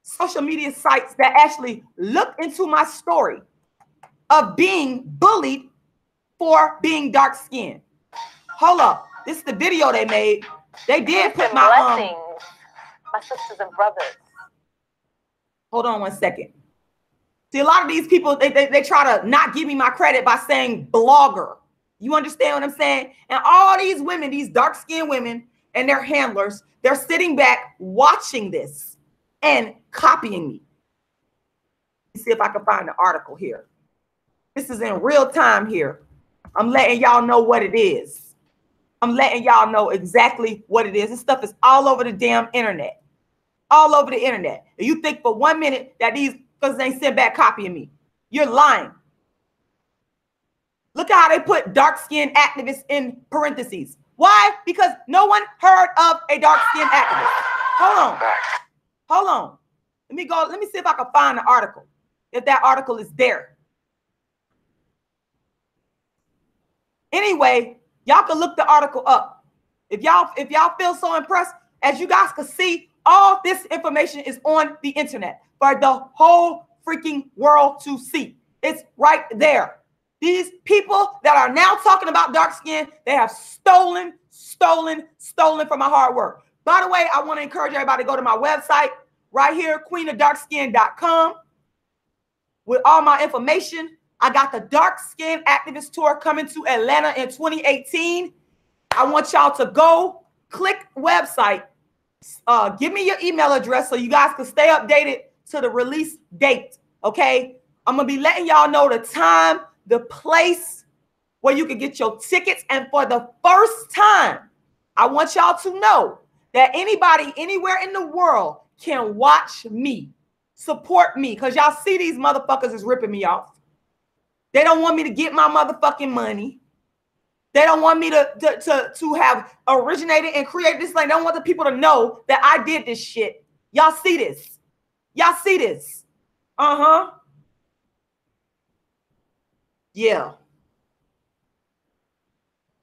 social media sites that actually looked into my story of being bullied for being dark-skinned. Hold up. This is the video they made. They did put my blessings, my sisters and brothers. Hold on one second. See, a lot of these people, they try to not give me my credit by saying blogger. You understand what I'm saying? And all these women, these dark-skinned women and their handlers, they're sitting back watching this and copying me. Let's see if I can find the article here. This is in real time here. I'm letting y'all know what it is. I'm letting y'all know exactly what it is. This stuff is all over the damn internet. All over the internet. And you think for 1 minute that these because they sent back copying me. You're lying. Look at how they put dark-skinned activists in parentheses. Why? Because no one heard of a dark-skinned activist. Hold on. Hold on. Let me go. Let me see if I can find the article. If that article is there. Anyway, y'all can look the article up. If y'all feel so impressed, as you guys can see, all this information is on the internet for the whole freaking world to see. It's right there. These people that are now talking about dark skin, they have stolen from my hard work. By the way, I want to encourage everybody to go to my website right here, queenofdarkskin.com, with all my information. I got the Dark Skin Activist Tour coming to Atlanta in 2018. I want y'all to go click website. Give me your email address so you guys can stay updated to the release date. Okay. I'm going to be letting y'all know the time, the place where you can get your tickets. And for the first time, I want y'all to know that anybody anywhere in the world can watch me, support me, because y'all see these motherfuckers is ripping me off. They don't want me to get my motherfucking money. They don't want me to have originated and created this thing. They don't want the people to know that I did this shit. Y'all see this. Y'all see this. Uh-huh. Yeah.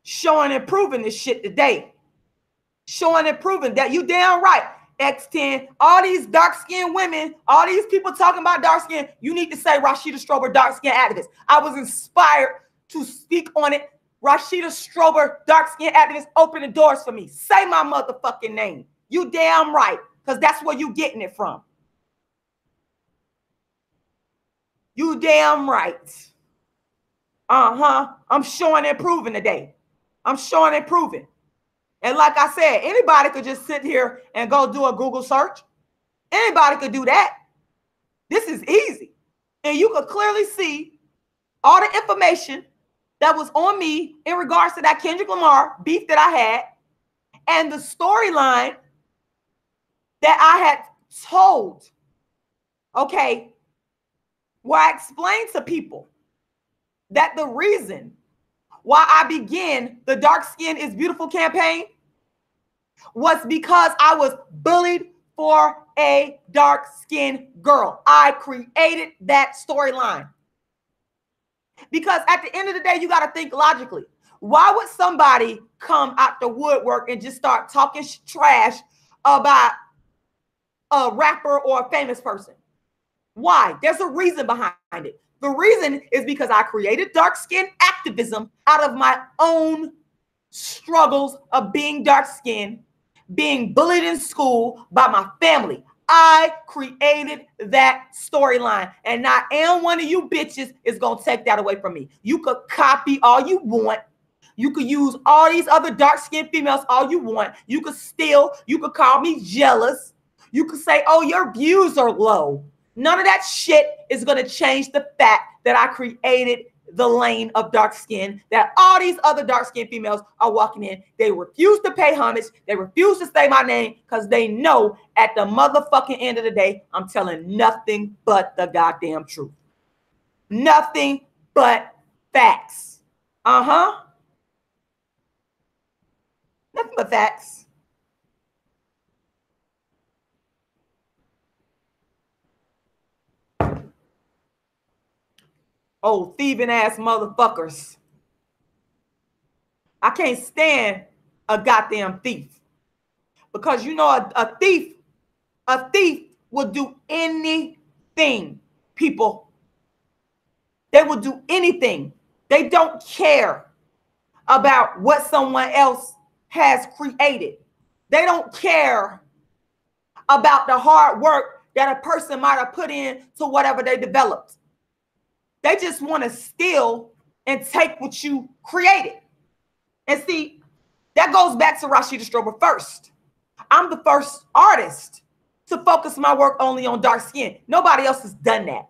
Showing and proving this shit today. Showing and proving that you damn right. X10, all these dark-skinned women, all these people talking about dark skin, you need to say Rashida Strober, dark-skinned activist. I was inspired to speak on it. Rashida Strober, dark-skinned activist, open the doors for me. Say my motherfucking name. You damn right, because that's where you getting it from. You damn right. I'm showing and proving today. I'm showing and proving. And like I said, anybody could just sit here and go do a Google search. Anybody could do that. This is easy. And you could clearly see all the information that was on me in regards to that Kendrick Lamar beef that I had and the storyline that I had told, okay, where I explained to people that the reason why I began the Dark Skin is Beautiful campaign was because I was bullied for a dark-skinned girl. I created that storyline. Because at the end of the day, you got to think logically. Why would somebody come out the woodwork and just start talking trash about a rapper or a famous person? Why? There's a reason behind it. The reason is because I created dark-skinned activism out of my own struggles of being dark-skinned, being bullied in school by my family. I created that storyline, and not one of you bitches is gonna take that away from me. You could copy all you want. You could use all these other dark-skinned females all you want. You could steal. You could call me jealous. You could say, oh, your views are low. None of that shit is gonna change the fact that I created the lane of dark skin that all these other dark skinned females are walking in. They refuse to pay homage. They refuse to say my name because they know at the motherfucking end of the day, I'm telling nothing but the goddamn truth. Nothing but facts. Nothing but facts. Oh, thieving ass motherfuckers. I can't stand a goddamn thief. Because you know a thief will do anything, people. They will do anything. They don't care about what someone else has created. They don't care about the hard work that a person might have put in to whatever they developed. They just want to steal and take what you created. And see, that goes back to Rashida Strober first. I'm the first artist to focus my work only on dark skin. Nobody else has done that.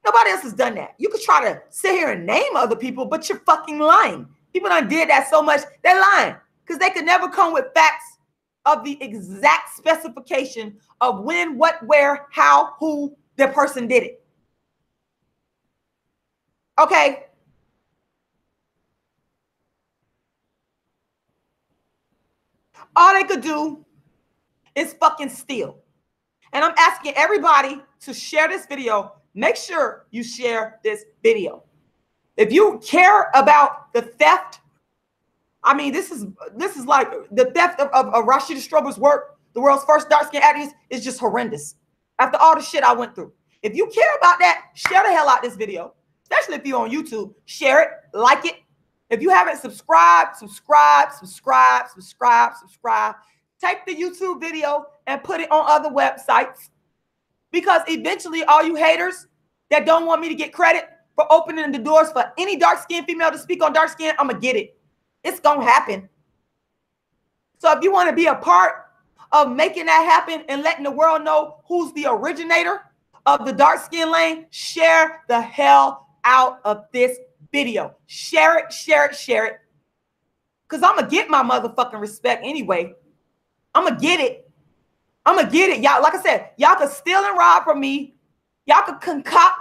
Nobody else has done that. You could try to sit here and name other people, but you're fucking lying. People done did that so much, they're lying. Because they could never come with facts of the exact specification of when, what, where, how, who the person did it. Okay. All they could do is fucking steal. And I'm asking everybody to share this video. Make sure you share this video. If you care about the theft, I mean, this is like the theft of Rashida Strober's work, the world's first dark-skinned activist, is just horrendous. After all the shit I went through. If you care about that, share the hell out this video. Especially if you're on YouTube. Share it, like it. If you haven't subscribed, subscribe. Take the YouTube video and put it on other websites. Because eventually all you haters that don't want me to get credit for opening the doors for any dark-skinned female to speak on dark skin, I'm going to get it. It's going to happen. So if you want to be a part of making that happen and letting the world know who's the originator of the dark skin lane, share the hell out of this video. Share it. Because I'm going to get my motherfucking respect anyway. I'm going to get it. Y'all, like I said, y'all could steal and rob from me. Y'all could concoct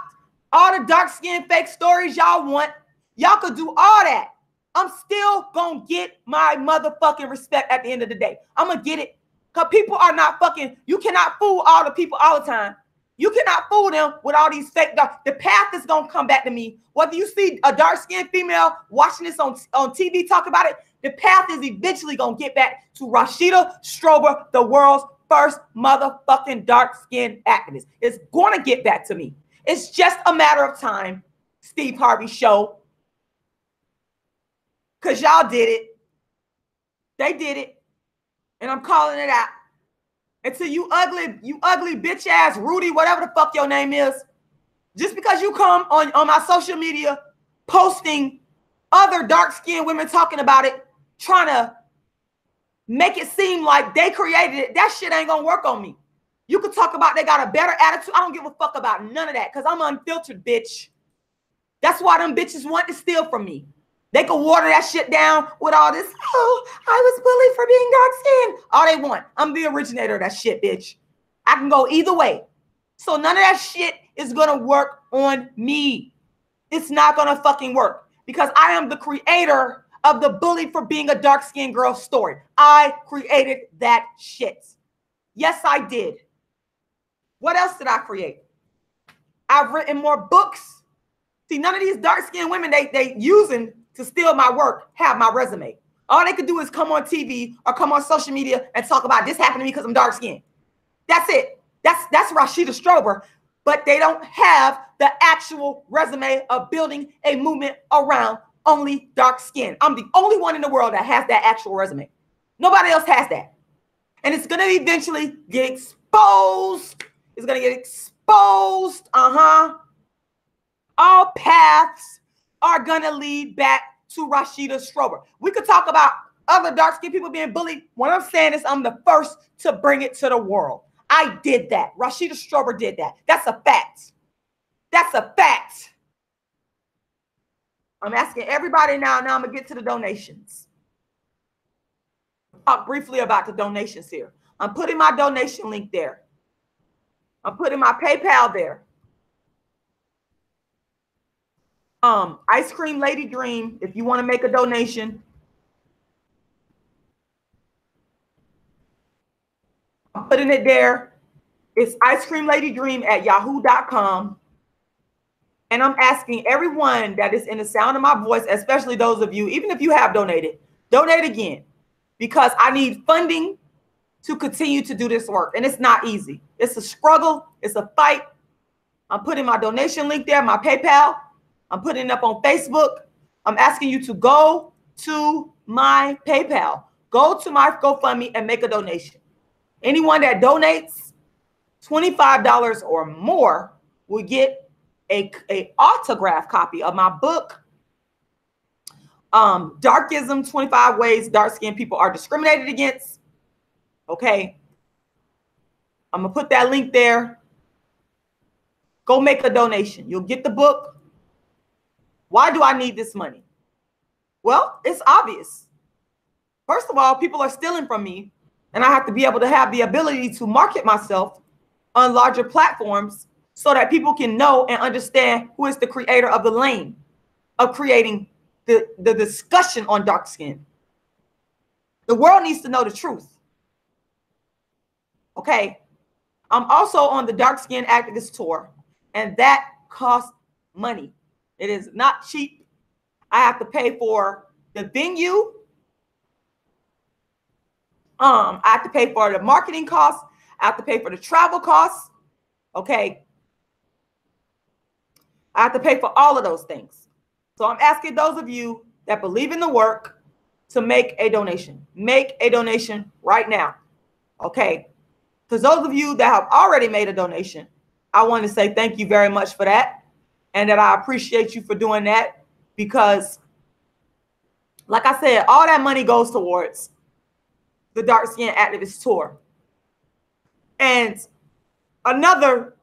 all the dark skin fake stories y'all want. Y'all could do all that. I'm still going to get my motherfucking respect at the end of the day. I'm going to get it. Because people are not fucking, you cannot fool all the people all the time. You cannot fool them with all these fake dark. The path is going to come back to me. Whether you see a dark-skinned female watching this on TV talk about it, the path is eventually going to get back to Rashida Strober, the world's first motherfucking dark-skinned activist. It's going to get back to me. It's just a matter of time, Steve Harvey show. Because y'all did it. They did it. And I'm calling it out. Until you ugly bitch ass Rudy, whatever the fuck your name is, just because you come on my social media posting other dark-skinned women talking about it, trying to make it seem like they created it, that shit ain't gonna work on me. You could talk about they got a better attitude. I don't give a fuck about none of that because I'm unfiltered, bitch. That's why them bitches want to steal from me. They can water that shit down with all this, oh, I was bullied for being dark-skinned. All they want. I'm the originator of that shit, bitch. I can go either way. So none of that shit is going to work on me. It's not going to fucking work because I am the creator of the bullied for being a dark-skinned girl story. I created that shit. Yes, I did. What else did I create? I've written more books. See, none of these dark-skinned women they using to steal my work have my resume. All they could do is come on TV or come on social media and talk about this happened to me because I'm dark-skinned. That's it. That's Rashida Strober, but they don't have the actual resume of building a movement around only dark skin. I'm the only one in the world that has that actual resume. Nobody else has that. And it's going to eventually get exposed. It's going to get exposed. All paths are going to lead back to Rashida Strober. We could talk about other dark-skinned people being bullied. What I'm saying is I'm the first to bring it to the world. I did that. Rashida Strober did that. That's a fact. That's a fact. I'm asking everybody now. Now I'm going to get to the donations. Talk briefly about the donations here. I'm putting my donation link there. I'm putting my PayPal there. Ice Cream Lady Dream, if you want to make a donation. I'm putting it there. It's Ice Cream Lady Dream at yahoo.com. And I'm asking everyone that is in the sound of my voice, especially those of you, even if you have donated, donate again. Because I need funding to continue to do this work. And it's not easy. It's a struggle. It's a fight. I'm putting my donation link there, my PayPal. I'm putting it up on Facebook. I'm asking you to go to my PayPal. Go to my GoFundMe and make a donation. Anyone that donates $25 or more will get a autograph copy of my book, Darkism, 25 Ways Dark-Skinned People Are Discriminated Against. Okay. I'm going to put that link there. Go make a donation. You'll get the book. Why do I need this money? Well, it's obvious. First of all, people are stealing from me, and I have to be able to have the ability to market myself on larger platforms so that people can know and understand who is the creator of the lane of creating the discussion on dark skin. The world needs to know the truth. Okay. I'm also on the Dark Skin Activist Tour, and that costs money. It is not cheap. I have to pay for the venue. I have to pay for the marketing costs. I have to pay for the travel costs. Okay. I have to pay for all of those things. So I'm asking those of you that believe in the work to make a donation. Make a donation right now. Okay. Because those of you that have already made a donation, I want to say thank you very much for that. And that I appreciate you for doing that. Because, like I said, all that money goes towards the Dark Skin Activist Tour. And another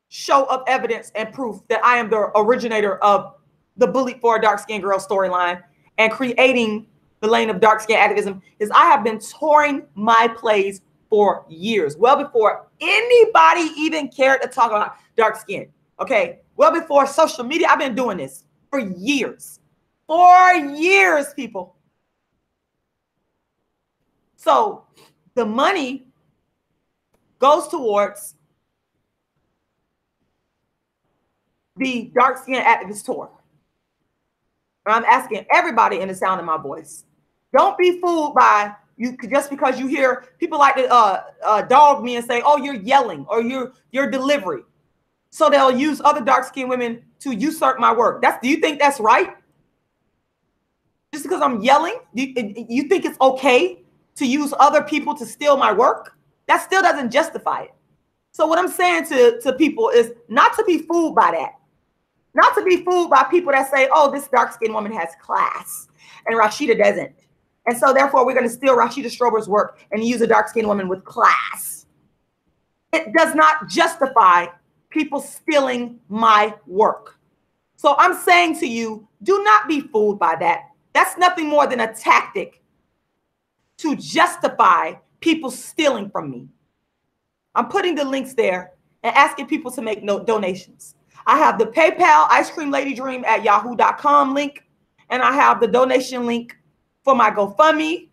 show of evidence and proof that I am the originator of the Bullied for a Dark Skinned Girl storyline and creating the lane of dark skin activism is I have been touring my plays for years, well before anybody even cared to talk about dark skin. Okay, well before social media, I've been doing this for years. 4 years, people. So the money goes towards the dark skin activist tour. And I'm asking everybody in the sound of my voice, don't be fooled by you just because you hear people like to dog me and say, oh, you're yelling or your delivery. So they'll use other dark skinned women to usurp my work. Do you think that's right? Just because I'm yelling, you think it's okay to use other people to steal my work? That still doesn't justify it. So what I'm saying to people is not to be fooled by that. Not to be fooled by people that say, oh, this dark-skinned woman has class and Rashida doesn't. And so therefore we're going to steal Rashida Strober's work and use a dark-skinned woman with class. It does not justify people stealing my work. So I'm saying to you, do not be fooled by that. That's nothing more than a tactic to justify people stealing from me. I'm putting the links there and asking people to make donations. I have the PayPal Ice Cream Lady Dream at yahoo.com link, and I have the donation link for my GoFundMe.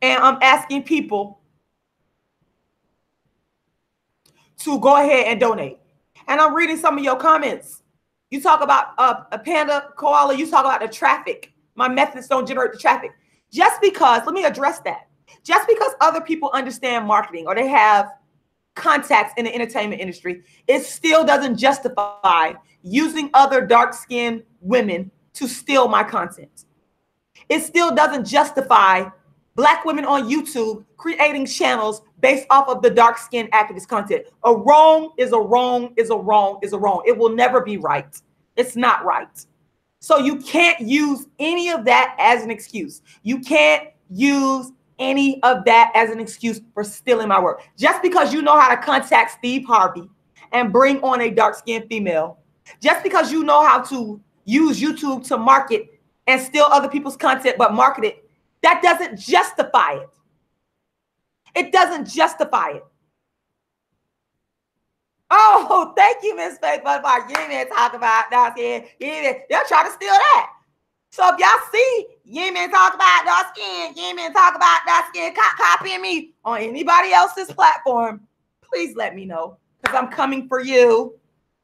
And I'm asking people to go ahead and donate. And I'm reading some of your comments. You talk about a panda koala, you talk about the traffic. My methods don't generate the traffic. Just because, let me address that. Just because other people understand marketing or they have contacts in the entertainment industry, it still doesn't justify using other dark-skinned women to steal my content. It still doesn't justify Black women on YouTube creating channels based off of the dark-skinned activist content. A wrong is a wrong is a wrong is a wrong. It will never be right. It's not right. So you can't use any of that as an excuse. You can't use any of that as an excuse for stealing my work. Just because you know how to contact Steve Harvey and bring on a dark-skinned female, just because you know how to use YouTube to market and steal other people's content but market it, that doesn't justify it. It doesn't justify it. Oh, thank you, Miss Faith Butterfly. You ain't even talk about dark skin. They'll try to steal that. So if y'all see, you ain't even talk about dark skin, you ain't even talk about dark skin copying me on anybody else's platform, please let me know, because I'm coming for you.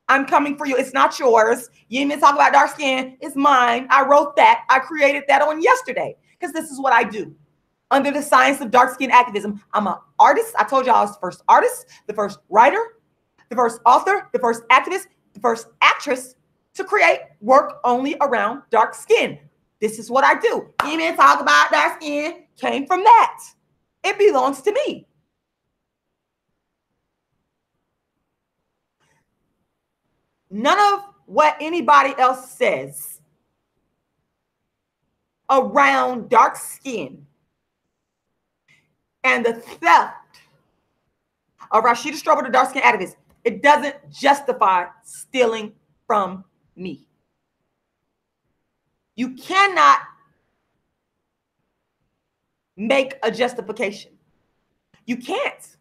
I'm coming for you. It's not yours. You ain't even talk about dark skin. It's mine. I wrote that. I created that on yesterday, because this is what I do. Under the science of dark skin activism, I'm an artist. I told y'all I was the first artist, the first writer, the first author, the first activist, the first actress to create work only around dark skin. This is what I do. Even talk about dark skin came from that. It belongs to me. None of what anybody else says around dark skin and the theft of Rashida Strober, the dark skin activist, it doesn't justify stealing from me. You cannot make a justification. You can't.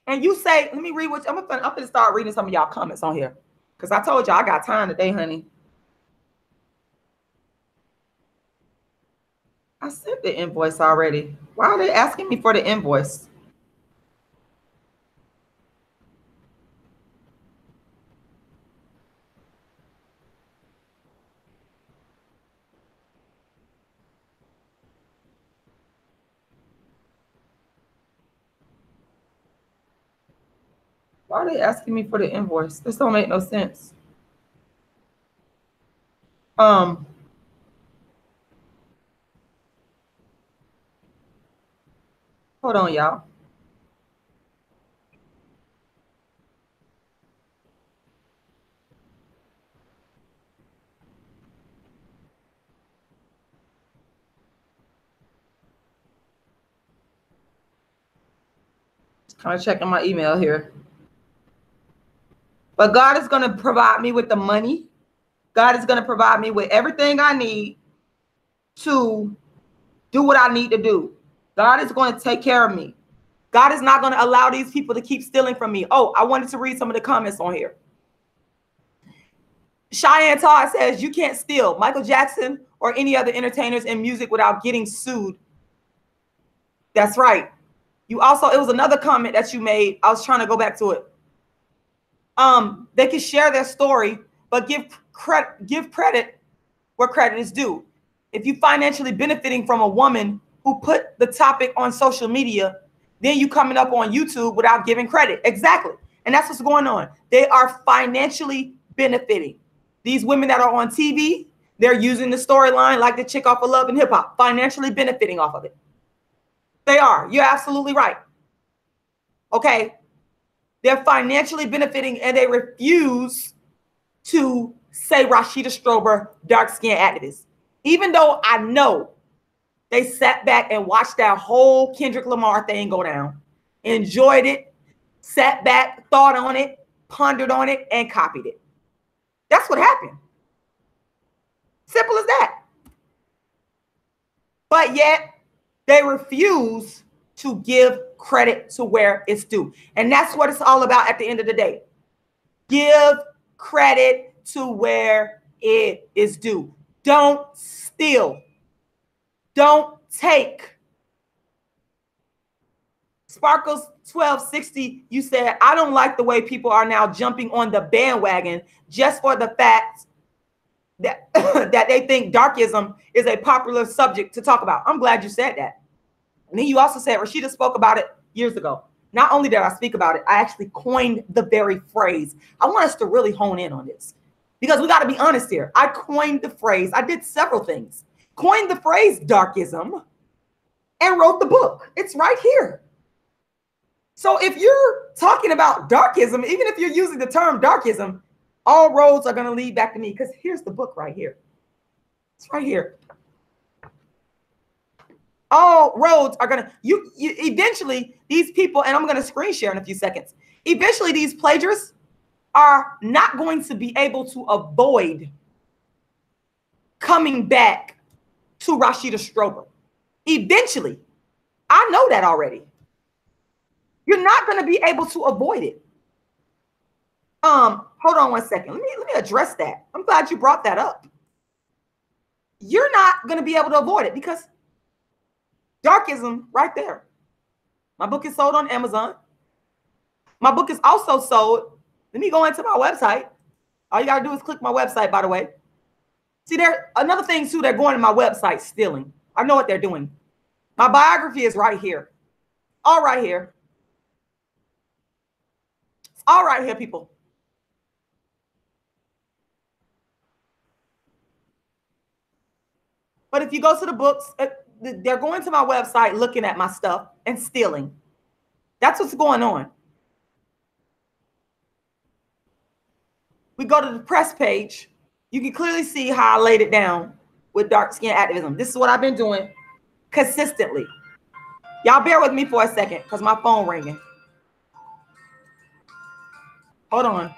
And you say, let me read what I'm going to start reading some of y'all comments on here, because I told y'all I got time today, honey. I sent the invoice already. Why are they asking me for the invoice? Why are they asking me for the invoice? This don't make no sense. Hold on, y'all. Just kind of checking my email here. But God is going to provide me with the money. God is going to provide me with everything I need to do what I need to do. God is going to take care of me. God is not going to allow these people to keep stealing from me. Oh, I wanted to read some of the comments on here. Cheyenne Todd says, you can't steal Michael Jackson or any other entertainers in music without getting sued. That's right. You also, it was another comment that you made. I was trying to go back to it. They can share their story, but give credit where credit is due. If you financially benefiting from a woman who put the topic on social media, then you coming up on YouTube without giving credit. Exactly. And that's what's going on. They are financially benefiting. These women that are on TV, they're using the storyline like the chick off of Love and Hip Hop, financially benefiting off of it. They are. You're absolutely right. Okay. They're financially benefiting and they refuse to say Rashida Strober, dark-skinned activist. Even though I know they sat back and watched that whole Kendrick Lamar thing go down, enjoyed it, sat back, thought on it, pondered on it, and copied it. That's what happened. Simple as that. But yet they refuse to give credit to where it's due. And that's what it's all about at the end of the day. Give credit to where it is due. Don't steal. Don't take. Sparkles 1260, you said, I don't like the way people are now jumping on the bandwagon just for the fact that, that they think darkism is a popular subject to talk about. I'm glad you said that. And then you also said Rashida spoke about it years ago. Not only did I speak about it, I actually coined the very phrase. I want us to really hone in on this because we got to be honest here. I coined the phrase. I did several things. Coined the phrase darkism and wrote the book. It's right here. So if you're talking about darkism, even if you're using the term darkism, all roads are going to lead back to me because here's the book right here. It's right here. All roads are going to, you eventually, these people, and I'm going to screen share in a few seconds. Eventually, these plagiarists are not going to be able to avoid coming back to Rashida Strober. Eventually, I know that already. You're not going to be able to avoid it. Hold on one second. Let me address that. I'm glad you brought that up. You're not going to be able to avoid it because darkism right there. My book is sold on Amazon. My book is also sold. Let me go into my website. All you got to do is click my website, by the way. See, there another thing too, they're going to my website stealing. I know what they're doing. My biography is right here. All right here. It's all right here, people. But if you go to the books, they're going to my website looking at my stuff and stealing. That's what's going on. We go to the press page. You can clearly see how I laid it down with dark skin activism. This is what I've been doing consistently. Y'all bear with me for a second because my phone ringing. Hold on.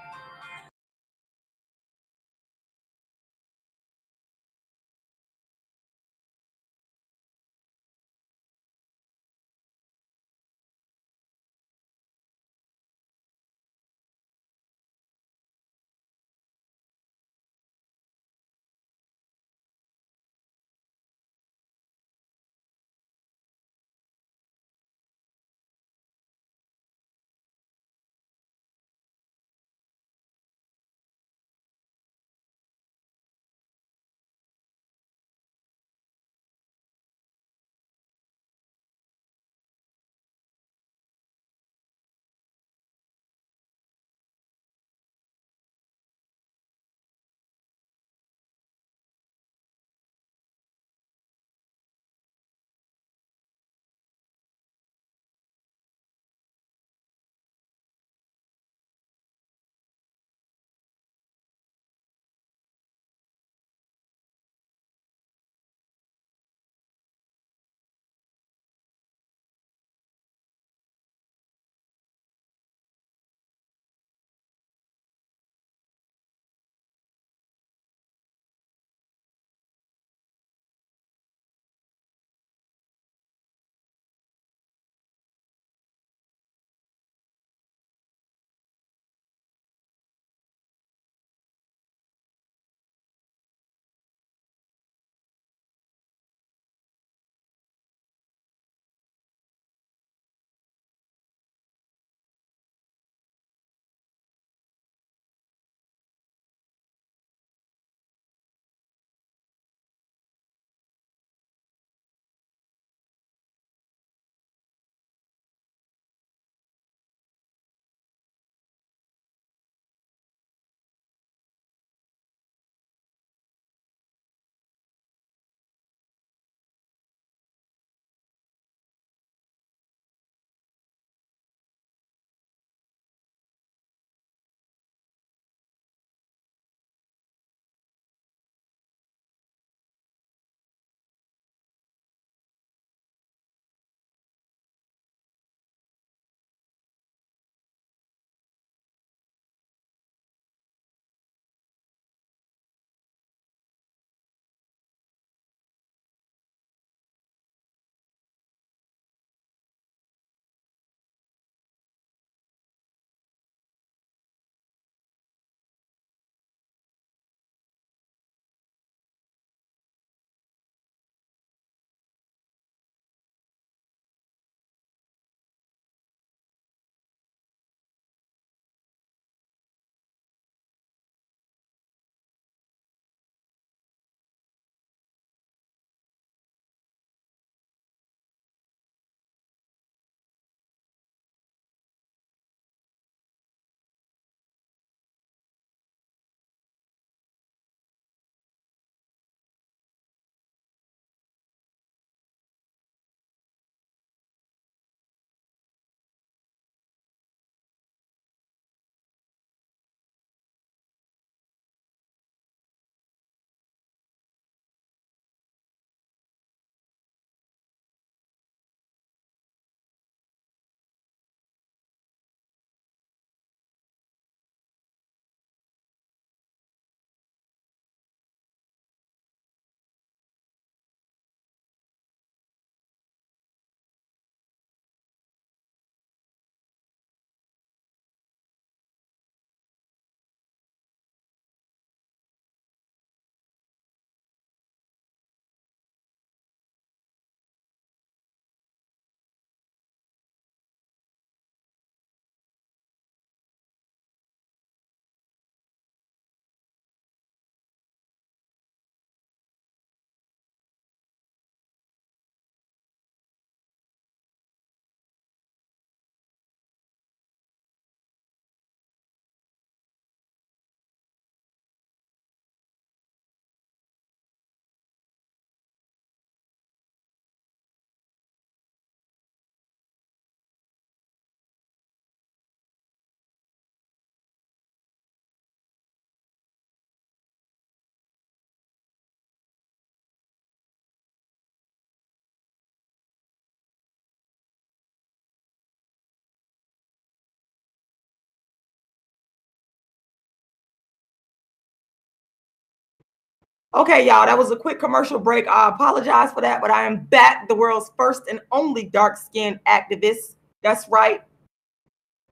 Okay, y'all, that was a quick commercial break. I apologize for that, but I am back, the world's first and only dark-skinned activist. That's right.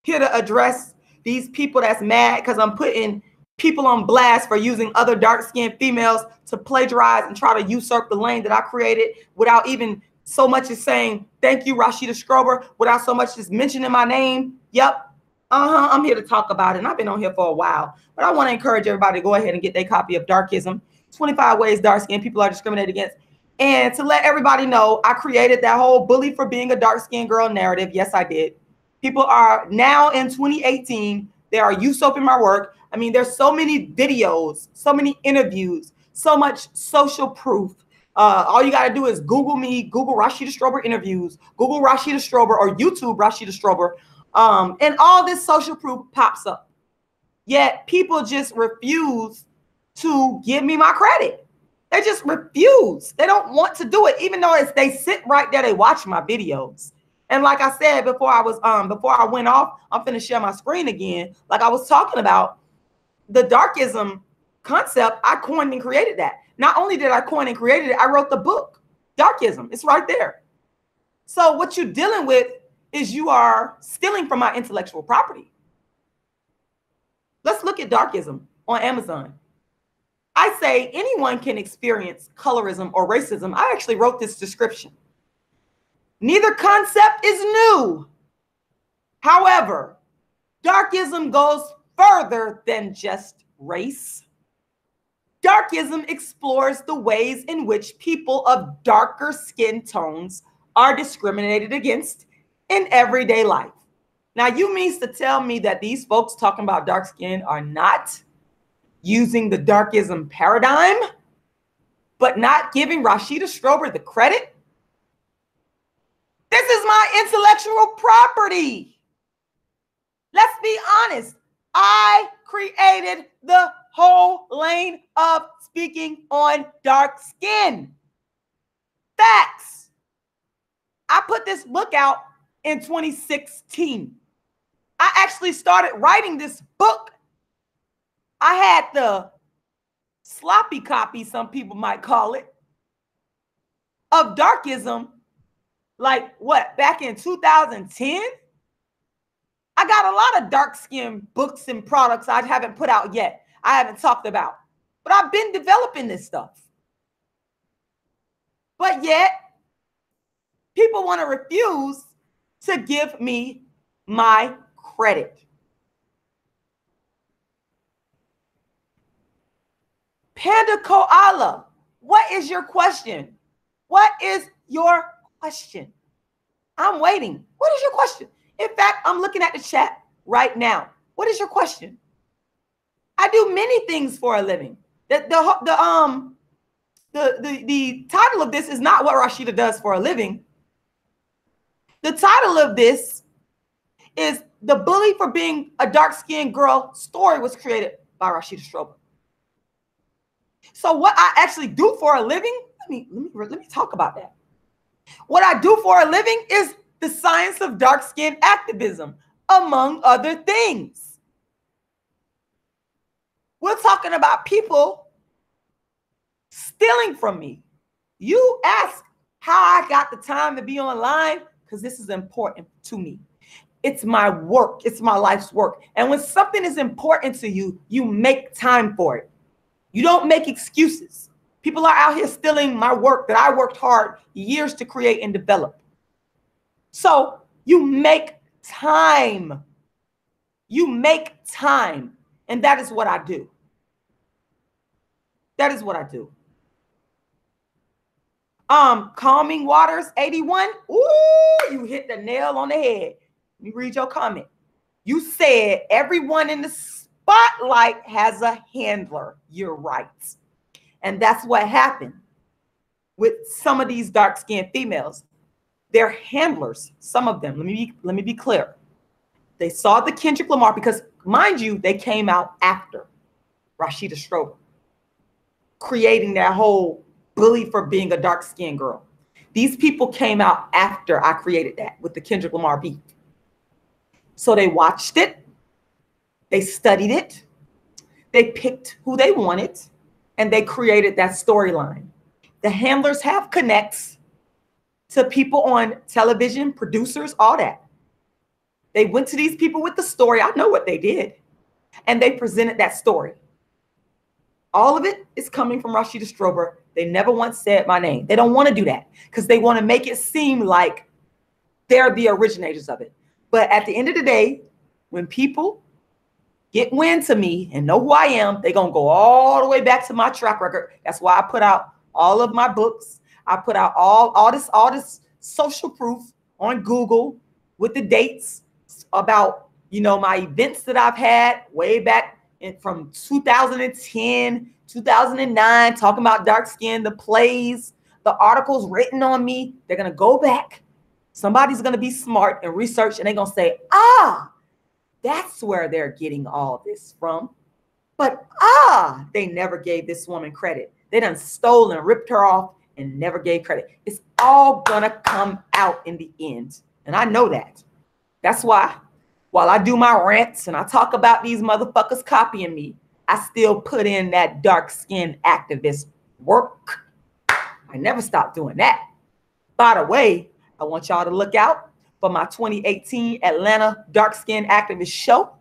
Here to address these people that's mad because I'm putting people on blast for using other dark-skinned females to plagiarize and try to usurp the lane that I created without even so much as saying, thank you, Rashida Strober, without so much as mentioning my name. Yep. I'm here to talk about it, and I've been on here for a while. But I want to encourage everybody to go ahead and get their copy of Darkism, 25 Ways Dark-Skinned People Are Discriminated Against. And to let everybody know, I created that whole bully for being a dark-skinned girl narrative. Yes, I did. People are now in 2018, they are usurping my work. I mean, there's so many videos, so many interviews, so much social proof. All you got to do is Google me, Google Rashida Strober interviews, Google Rashida Strober, or YouTube Rashida Strober. And all this social proof pops up. Yet people just refuse to give me my credit. They just refuse. They don't want to do it, even though they sit right there, they watch my videos. And like I said before I went off, I'm finna share my screen again. Like I was talking about, the darkism concept, I coined and created that. Not only did I coin and created it, I wrote the book, Darkism. It's right there. So what you're dealing with is you are stealing from my intellectual property. Let's look at Darkism on Amazon. I say anyone can experience colorism or racism. I actually wrote this description. Neither concept is new. However, Darkism goes further than just race. Darkism explores the ways in which people of darker skin tones are discriminated against in everyday life. Now, you mean to tell me that these folks talking about dark skin are not using the darkism paradigm, but not giving Rashida Strober the credit? This is my intellectual property. Let's be honest. I created the whole lane of speaking on dark skin. Facts. I put this book out in 2016. I actually started writing this book. I had the sloppy copy, some people might call it, of Darkism, like what, back in 2010? I got a lot of dark skin books and products I haven't put out yet. I haven't talked about, but I've been developing this stuff. But yet, people want to refuse to give me my credit. Panda Koala, what is your question? What is your question? I'm waiting. What is your question? In fact, I'm looking at the chat right now. What is your question? I do many things for a living. The title of this is not what Rashida does for a living. The title of this is The Bully for Being a Dark-Skinned Girl Story was created by Rashida Strober. So what I actually do for a living, let me talk about that. What I do for a living is the science of dark-skinned activism, among other things. We're talking about people stealing from me. You ask how I got the time to be online, because this is important to me. It's my work. It's my life's work. And when something is important to you, you make time for it. You don't make excuses. People are out here stealing my work that I worked hard years to create and develop. So you make time. You make time. And that is what I do. That is what I do. Calming Waters 81. Ooh, you hit the nail on the head. Let me read your comment. You said everyone in the spotlight has a handler. You're right. And that's what happened with some of these dark-skinned females. They're handlers, some of them. Let me be clear. They saw the Kendrick Lamar because, mind you, they came out after Rashida Strober, creating that whole bully for being a dark-skinned girl. These people came out after I created that with the Kendrick Lamar beat. So they watched it. They studied it. They picked who they wanted. and they created that storyline. The handlers have connects to people on television, producers, all that. They went to these people with the story. I know what they did. And they presented that story. All of it is coming from Rashida Strober. They never once said my name. They don't want to do that because they want to make it seem like they're the originators of it. But at the end of the day, when people get wind to me and know who I am, they're going to go all the way back to my track record. That's why I put out all of my books. I put out all this social proof on Google with the dates about, you know, my events that I've had way back from 2010, 2009, talking about dark skin, the plays, the articles written on me. They're going to go back. Somebody's going to be smart and research, and they're going to say, that's where they're getting all this from. But they never gave this woman credit. They done stole and ripped her off and never gave credit. It's all going to come out in the end. And I know that. That's why while I do my rants and I talk about these motherfuckers copying me, I still put in that dark skin activist work. I never stopped doing that. By the way, I want y'all to look out for my 2018 Atlanta Dark Skin Activist Show.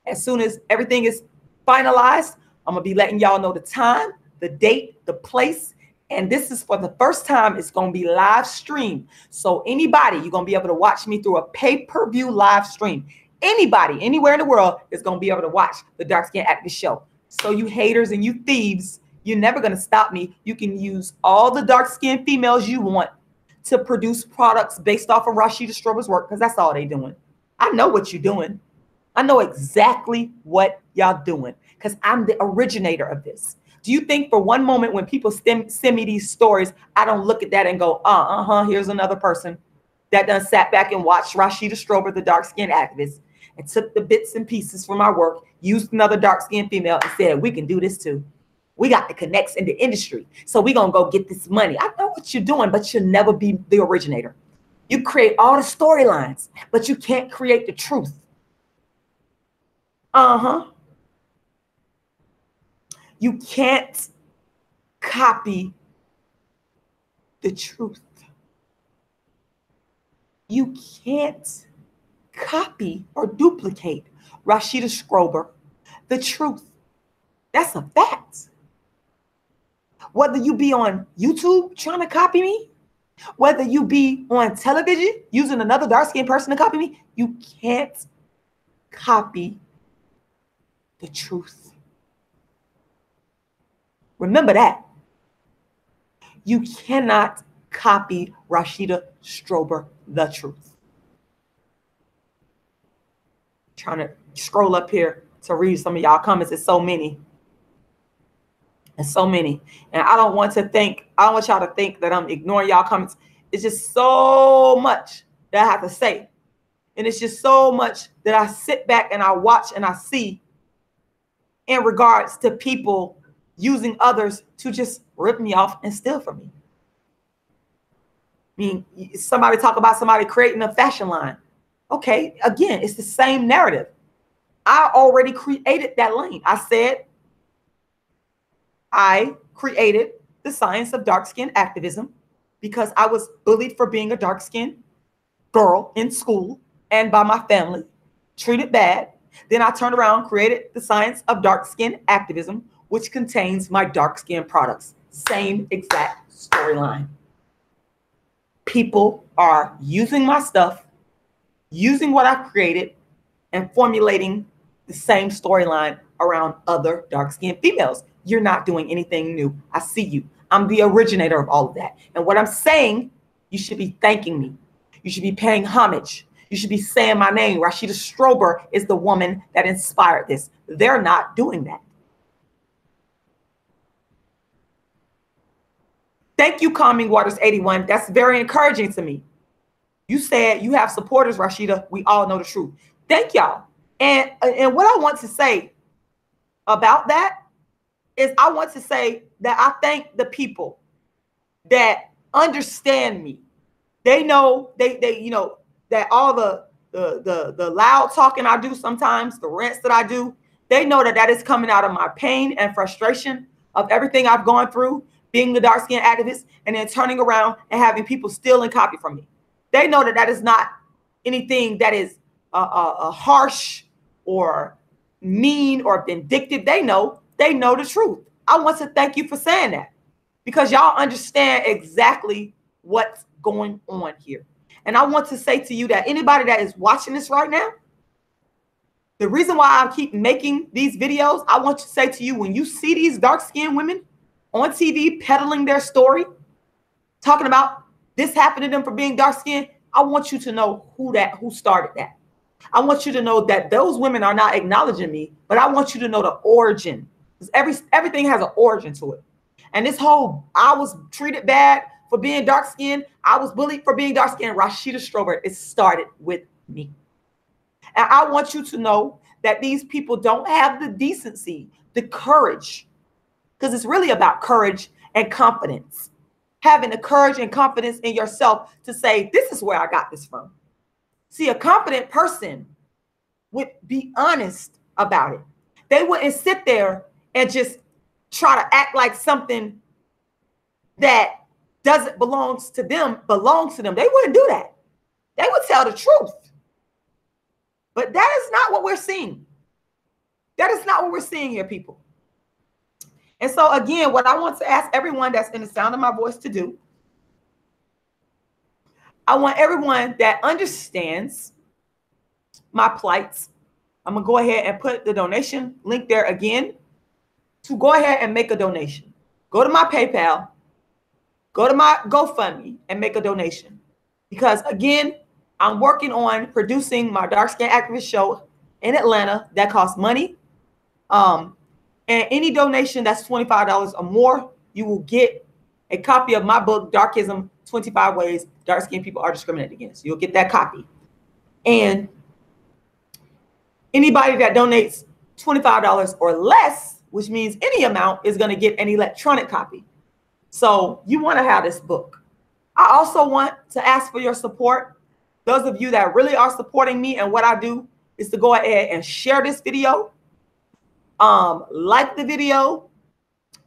As soon as everything is finalized, I'm going to be letting y'all know the time, the date, the place. And this is for the first time, it's going to be live stream. So anybody, you're going to be able to watch me through a pay-per-view live stream. Anybody, anywhere in the world is going to be able to watch the Dark Skin Activist Show. So you haters and you thieves, you're never going to stop me. You can use all the dark skinned females you want to produce products based off of Rashida Strober's work, because that's all they doing. I know what you're doing. I know exactly what y'all doing because I'm the originator of this. Do you think for one moment when people send me these stories, I don't look at that and go, here's another person that done sat back and watched Rashida Strober, the dark skinned activist, and took the bits and pieces from my work, used another dark skinned female and said, we can do this too. We got the connects in the industry. So we're going to go get this money. I know what you're doing, but you'll never be the originator. You create all the storylines, but you can't create the truth. You can't copy the truth. You can't copy or duplicate Rashida Strober, the truth. That's a fact. Whether you be on YouTube trying to copy me, whether you be on television using another dark-skinned person to copy me, you can't copy the truth. Remember that. You cannot copy Rashida Strober, the truth. Trying to scroll up here to read some of y'all comments. It's so many. And so many. And I don't want y'all to think that I'm ignoring y'all comments. It's just so much that I have to say. And it's just so much that I sit back and I watch and I see in regards to people using others to just rip me off and steal from me. I mean, somebody talk about somebody creating a fashion line. Okay, again, it's the same narrative. I already created that lane. I said, I created the science of dark-skinned activism because I was bullied for being a dark-skinned girl in school and by my family, treated bad. Then I turned around, created the science of dark-skinned activism, which contains my dark-skinned products. Same exact storyline. People are using my stuff, using what I've created, and formulating the same storyline around other dark-skinned females. You're not doing anything new. I see you. I'm the originator of all of that. And what I'm saying, you should be thanking me. You should be paying homage. You should be saying my name. Rashida Strober is the woman that inspired this. They're not doing that. Thank you, Calming Waters 81. That's very encouraging to me. You said you have supporters, Rashida. We all know the truth. Thank y'all. And what I want to say about that is I want to say that I thank the people that understand me. They know they you know that all the loud talking I do sometimes, the rants that I do, they know that that is coming out of my pain and frustration of everything I've gone through being the dark-skinned activist and then turning around and having people steal and copy from me. They know that that is not anything that is harsh or mean or vindictive. They know the truth. I want to thank you for saying that, because y'all understand exactly what's going on here. And I want to say to you that anybody that is watching this right now, the reason why I keep making these videos, I want to say to you, when you see these dark-skinned women on TV peddling their story, talking about this happened to them for being dark-skinned, I want you to know who started that. I want you to know that those women are not acknowledging me, but I want you to know the origin. Because everything has an origin to it. And this whole, I was treated bad for being dark-skinned, I was bullied for being dark-skinned, Rashida Strober, it started with me. And I want you to know that these people don't have the decency, the courage, because it's really about courage and confidence. Having the courage and confidence in yourself to say, this is where I got this from. See, a confident person would be honest about it. They wouldn't sit there and just try to act like something that doesn't belong to them belongs to them. They wouldn't do that. They would tell the truth. But that is not what we're seeing. That is not what we're seeing here, people. And so, again, what I want to ask everyone that's in the sound of my voice to do, I want everyone that understands my plight, I'm going to go ahead and put the donation link there again, to go ahead and make a donation. Go to my PayPal, go to my GoFundMe and make a donation. Because, again, I'm working on producing my Dark Skin Activist show in Atlanta. That costs money. And any donation that's $25 or more, you will get a copy of my book, Darkism, 25 Ways Dark-Skinned People Are Discriminated Against. You'll get that copy. And anybody that donates $25 or less, which means any amount, is going to get an electronic copy. So you want to have this book. I also want to ask for your support. Those of you that really are supporting me and what I do is to go ahead and share this video. Like the video,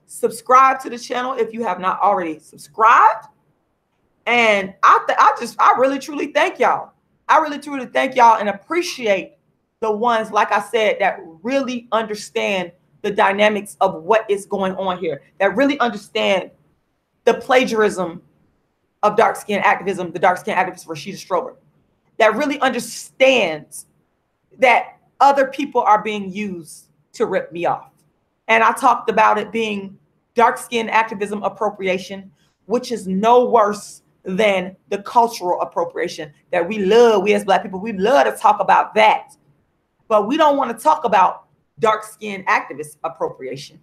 subscribe to the channel if you have not already subscribed. And I really truly thank y'all. I really truly thank y'all and appreciate the ones, like I said, that really understand the dynamics of what is going on here, that really understand the plagiarism of dark skin activism, the dark skin activist Rashida Strober, that really understands that other people are being used to rip me off. And I talked about it being dark skin activism appropriation, which is no worse than the cultural appropriation that we love. We as Black people, we love to talk about that. But we don't want to talk about dark skin activist appropriation,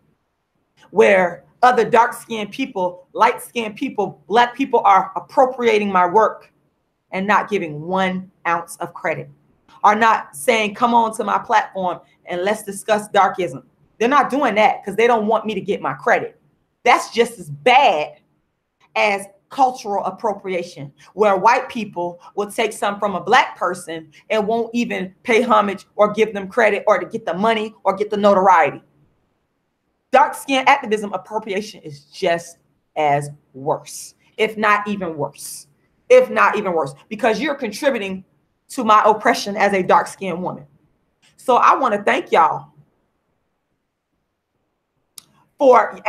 where other dark skinned people, light skinned people, Black people are appropriating my work and not giving 1 ounce of credit, are not saying, come on to my platform and let's discuss darkism. They're not doing that because they don't want me to get my credit. That's just as bad as cultural appropriation, where white people will take some from a Black person and won't even pay homage or give them credit or to get the money or get the notoriety. Dark skin activism appropriation is just as worse, if not even worse, if not even worse, because you're contributing to my oppression as a dark skinned woman. So I want to thank y'all for,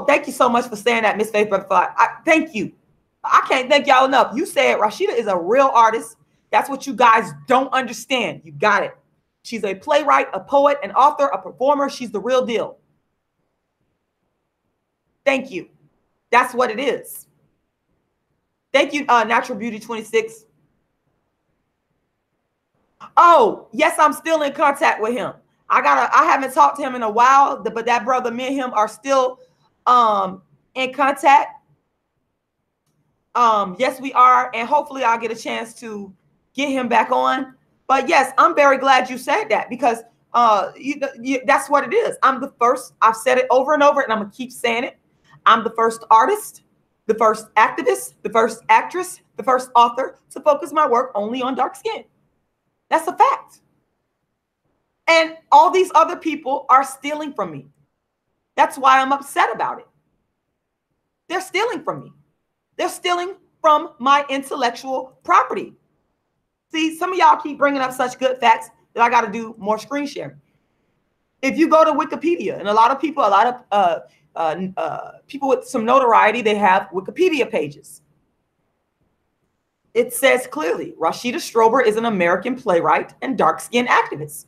thank you so much for saying that, Miss Faith Butterfly. Thank you. I can't thank y'all enough. You said Rashida is a real artist. That's what you guys don't understand. You got it. She's a playwright, a poet, an author, a performer. She's the real deal. Thank you. That's what it is. Thank you, Natural Beauty 26. Oh, yes, I'm still in contact with him. I haven't talked to him in a while, but that brother, me and him are still in contact. Yes, we are. And hopefully I'll get a chance to get him back on. But yes, I'm very glad you said that, because that's what it is. I'm the first. I've said it over and over, and I'm going to keep saying it. I'm the first artist, the first activist, the first actress, the first author to focus my work only on dark skin. That's a fact. And all these other people are stealing from me. That's why I'm upset about it. They're stealing from me. They're stealing from my intellectual property. See, some of y'all keep bringing up such good facts that I got to do more screen sharing. If you go to Wikipedia, and a lot of people with some notoriety, they have Wikipedia pages. It says clearly, Rashida Strober is an American playwright and dark-skinned activist.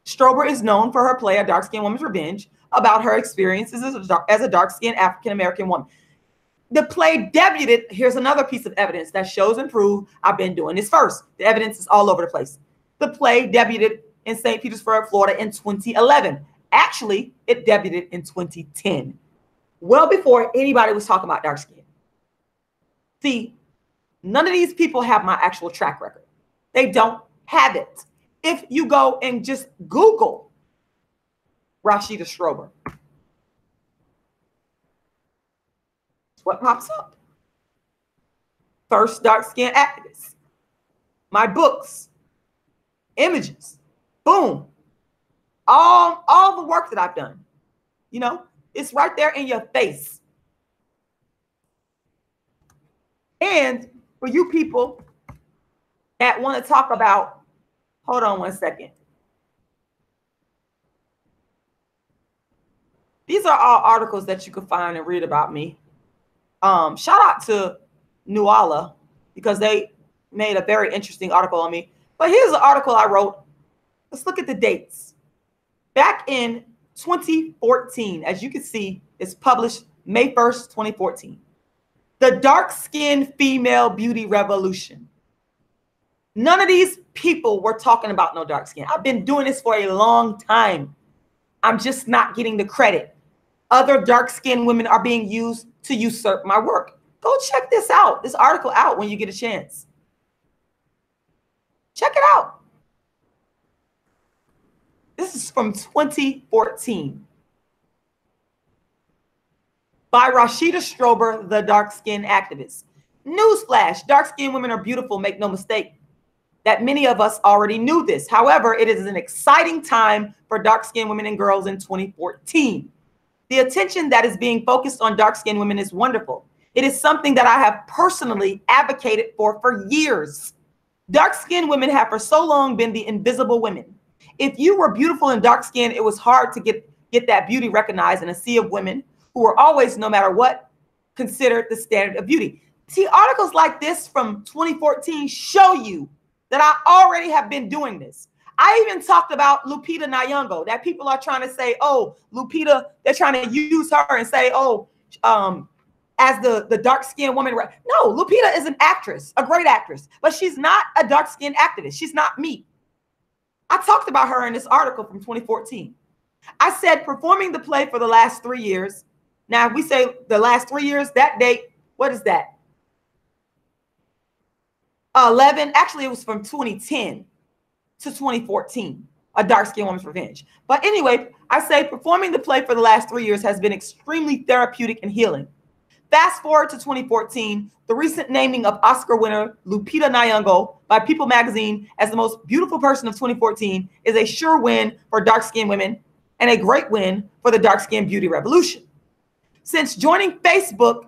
Strober is known for her play, A Dark-Skinned Woman's Revenge, about her experiences as a dark-skinned African-American woman. The play debuted. Here's another piece of evidence that shows and proves I've been doing this first. The evidence is all over the place. The play debuted in St. Petersburg, Florida in 2011. Actually, it debuted in 2010, well before anybody was talking about dark skin. See, none of these people have my actual track record. They don't have it. If you go and just Google Rashida Strober, what pops up? First dark-skinned activist. My books, images, boom. All the work that I've done, you know, it's right there in your face. And for you people that want to talk about, hold on one second. These are all articles that you can find and read about me. Shout out to Nuala because they made a very interesting article on me. But here's an article I wrote. Let's look at the dates. Back in 2014, as you can see, it's published May 1st, 2014. The dark-skinned female beauty revolution. None of these people were talking about no dark skin. I've been doing this for a long time. I'm just not getting the credit. Other dark-skinned women are being used to usurp my work. Go check this out, this article out when you get a chance. Check it out. This is from 2014 by Rashida Strober, the dark-skinned activist. Newsflash, dark-skinned women are beautiful, make no mistake. That many of us already knew this. However, it is an exciting time for dark-skinned women and girls in 2014. The attention that is being focused on dark-skinned women is wonderful. It is something that I have personally advocated for years. Dark-skinned women have for so long been the invisible women. If you were beautiful and dark-skinned, it was hard to get that beauty recognized in a sea of women who were always, no matter what, considered the standard of beauty. See, articles like this from 2014 show you that I already have been doing this. I even talked about Lupita Nyong'o, that people are trying to say, oh, Lupita, they're trying to use her and say, oh, as the dark-skinned woman. No, Lupita is an actress, a great actress, but she's not a dark-skinned activist. She's not me. I talked about her in this article from 2014. I said performing the play for the last 3 years. Now, if we say the last 3 years, that date, what is that? 11, actually it was from 2010 to 2014, A Dark-Skinned Woman's Revenge. But anyway, I say performing the play for the last 3 years has been extremely therapeutic and healing. Fast forward to 2014, the recent naming of Oscar winner Lupita Nyong'o by People magazine as the most beautiful person of 2014 is a sure win for dark-skinned women and a great win for the dark-skinned beauty revolution. Since joining Facebook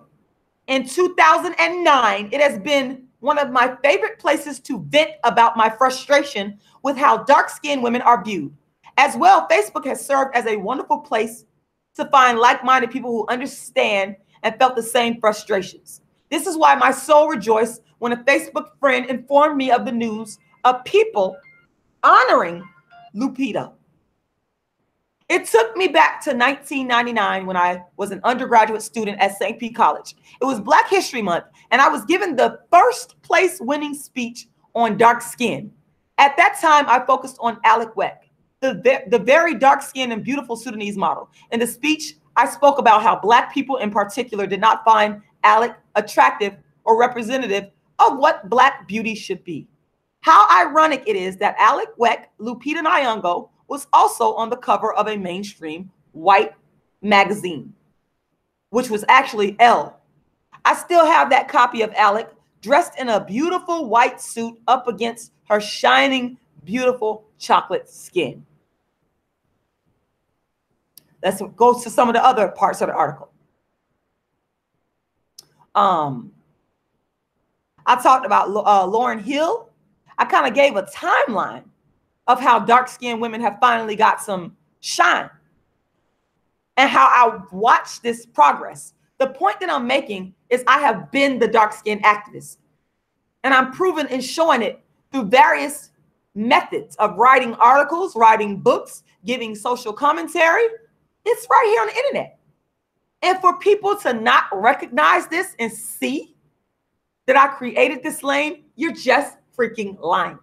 in 2009, it has been one of my favorite places to vent about my frustration with how dark-skinned women are viewed. As well, Facebook has served as a wonderful place to find like-minded people who understand and felt the same frustrations. This is why my soul rejoiced when a Facebook friend informed me of the news of people honoring Lupita. It took me back to 1999 when I was an undergraduate student at St. Pete College. It was Black History Month, and I was given the first place winning speech on dark skin. At that time, I focused on Alec Weck, the very dark-skinned and beautiful Sudanese model. In the speech, I spoke about how Black people in particular did not find Alec attractive or representative of what Black beauty should be. How ironic it is that Alec Weck, Lupita Nyong'o, was also on the cover of a mainstream white magazine, which was actually Elle. I still have that copy of Alec dressed in a beautiful white suit up against her shining, beautiful chocolate skin. Let's go to some of the other parts of the article. I talked about Lauryn Hill. I kind of gave a timeline of how dark-skinned women have finally got some shine and how I watched this progress. The point that I'm making is I have been the dark-skinned activist, and I'm proving and showing it through various methods of writing articles, writing books, giving social commentary. It's right here on the internet. And for people to not recognize this and see that I created this lane, you're just freaking lying.